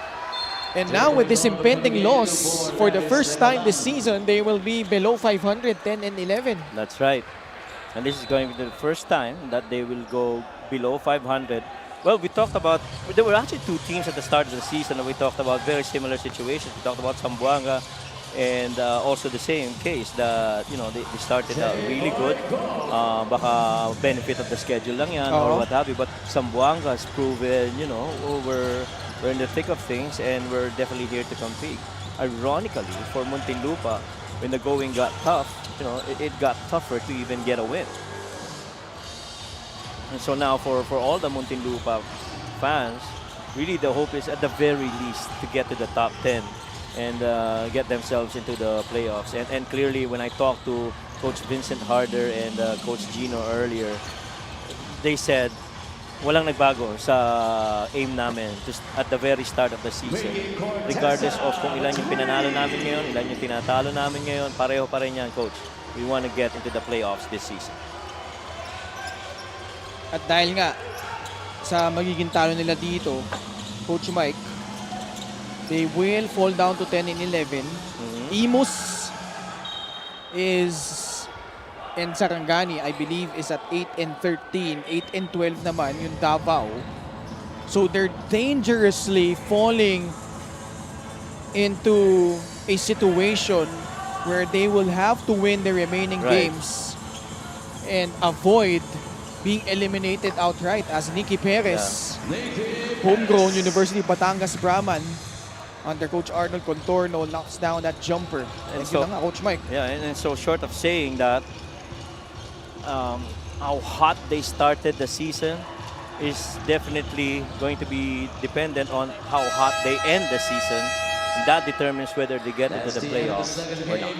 And now with this impending loss, for the first time this season, they will be below 500, 10-11. That's right. And this is going to be the first time that they will go below 500. Well, we talked about, there were actually two teams at the start of the season and we talked about very similar situations. We talked about Zamboanga and also the same case that, you know, they started out really good. Baka benefit of the schedule lang yan or what have you. But Zamboanga has proven, you know, we're in the thick of things and we're definitely here to compete. Ironically, for Muntinlupa, when the going got tough, you know, it got tougher to even get a win. And so now for all the Muntinlupa fans, really the hope is at the very least to get to the top 10 and get themselves into the playoffs. And clearly when I talked to Coach Vincent Harder and Coach Gino earlier, they said, walang nagbago sa aim namin just at the very start of the season. Regardless of kung ilan yung pinanalo namin ngayon, ilan yung tinatalo namin ngayon, pareho pa rin yan, Coach. We want to get into the playoffs this season. At dahil nga sa magiging talo nila dito, Coach Mike, they will fall down to 10-11. Imus is and Sarangani, I believe, is at 8-13, 8-12 naman yung Davao. So they're dangerously falling into a situation where they will have to win the remaining games and avoid being eliminated outright, as Nicky Perez, homegrown University Batangas Brahman, under Coach Arnold Contorno, knocks down that jumper. And so, nga, Coach Mike. Yeah, and so short of saying that, how hot they started the season is definitely going to be dependent on how hot they end the season. And that determines whether they get into the playoffs or not.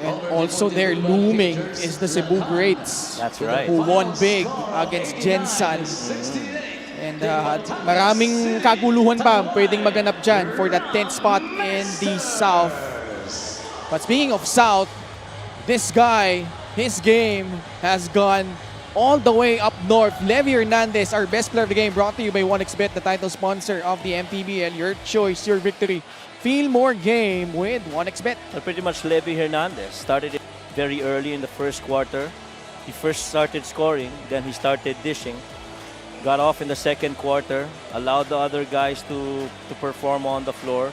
And also there looming is the Cebu Greats. That's right. Who won big against Gensan. And maraming kaguluhan pa pwedeng maganap dyan for that 10th spot in the South. But speaking of South, this guy, his game has gone all the way up north. Levy Hernandez, our best player of the game, brought to you by 1xBet, the title sponsor of the MPBL. Your choice, your victory. Feel more game with 1xBet. Well, pretty much Levy Hernandez started it very early in the first quarter. He first started scoring, then he started dishing. Got off in the second quarter, allowed the other guys to perform on the floor.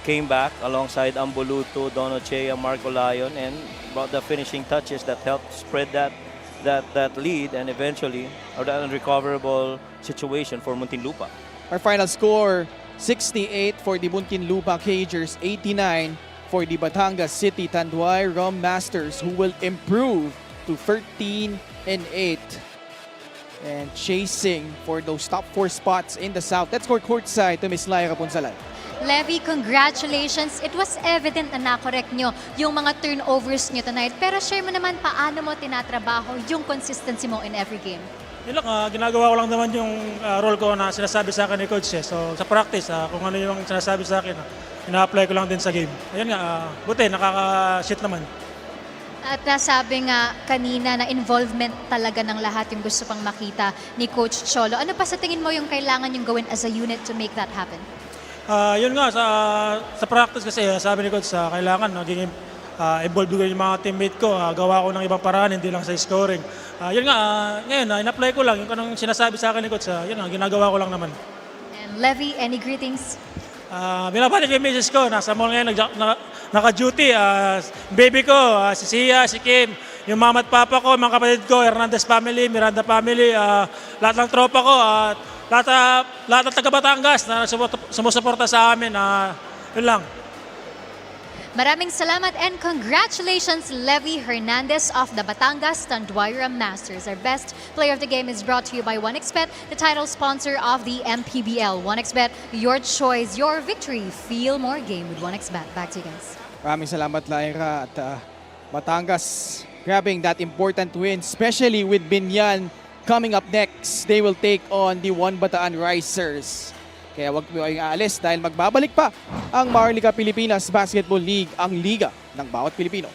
Came back alongside Ambuluto, Donochea, Marco Lyon, and brought the finishing touches that helped spread that lead and eventually that unrecoverable situation for Muntinlupa. Our final score, 68 for the Muntinlupa Cagers, 89 for the Batangas City Tanduay Rum Masters, who will improve to 13-8 and chasing for those top 4 spots in the South. Let's go courtside to Miss Lyra Punsalan. Levy, congratulations. It was evident na nakorek nyo yung mga turnovers nyo tonight. Pero share mo naman paano mo tinatrabaho yung consistency mo in every game. Yun lang, ginagawa ko lang naman yung role ko na sinasabi sa akin ni Coach. So sa practice, kung ano yung sinasabi sa akin, ina-apply ko lang din sa game. Ayun nga, buti, nakaka-shoot naman. At nasabi nga kanina na involvement talaga ng lahat yung gusto pang makita ni Coach Cholo. Ano pa sa tingin mo yung kailangan yung gawin as a unit to make that happen? Yun nga, sa practice kasi, sabi ni Coach, kailangan maging involved ko yung mga teammate ko. Gawa ko ng ibang paraan, hindi lang sa scoring. Yun nga, ngayon, in-apply ko lang yung kanong sinasabi sa akin ni Coach. Yun nga, ginagawa ko lang naman. And Levy, any greetings? Binabalik yung message ko, nasa mall ngayon, naka-duty. Baby ko, si Sia, si Kim, yung mama at papa ko, mga kapatid ko, Hernandez family, Miranda family, lahat ng tropa ko, lahat ng taga Batangas na sumusuporta sa amin. Yun lang. Maraming salamat and congratulations, Levy Hernandez of the Batangas Tanduay Rum Masters. Our best player of the game is brought to you by 1xBet, the title sponsor of the MPBL. 1xBet, your choice, your victory. Feel more game with 1xBet. Back to you guys. Maraming salamat, Lyra. At Batangas grabbing that important win, especially with Binyan coming up next. They will take on the One Bataan Risers. Kaya wag mo kayong aalis dahil magbabalik pa ang Maharlika Pilipinas Basketball League, ang liga ng bawat Pilipino.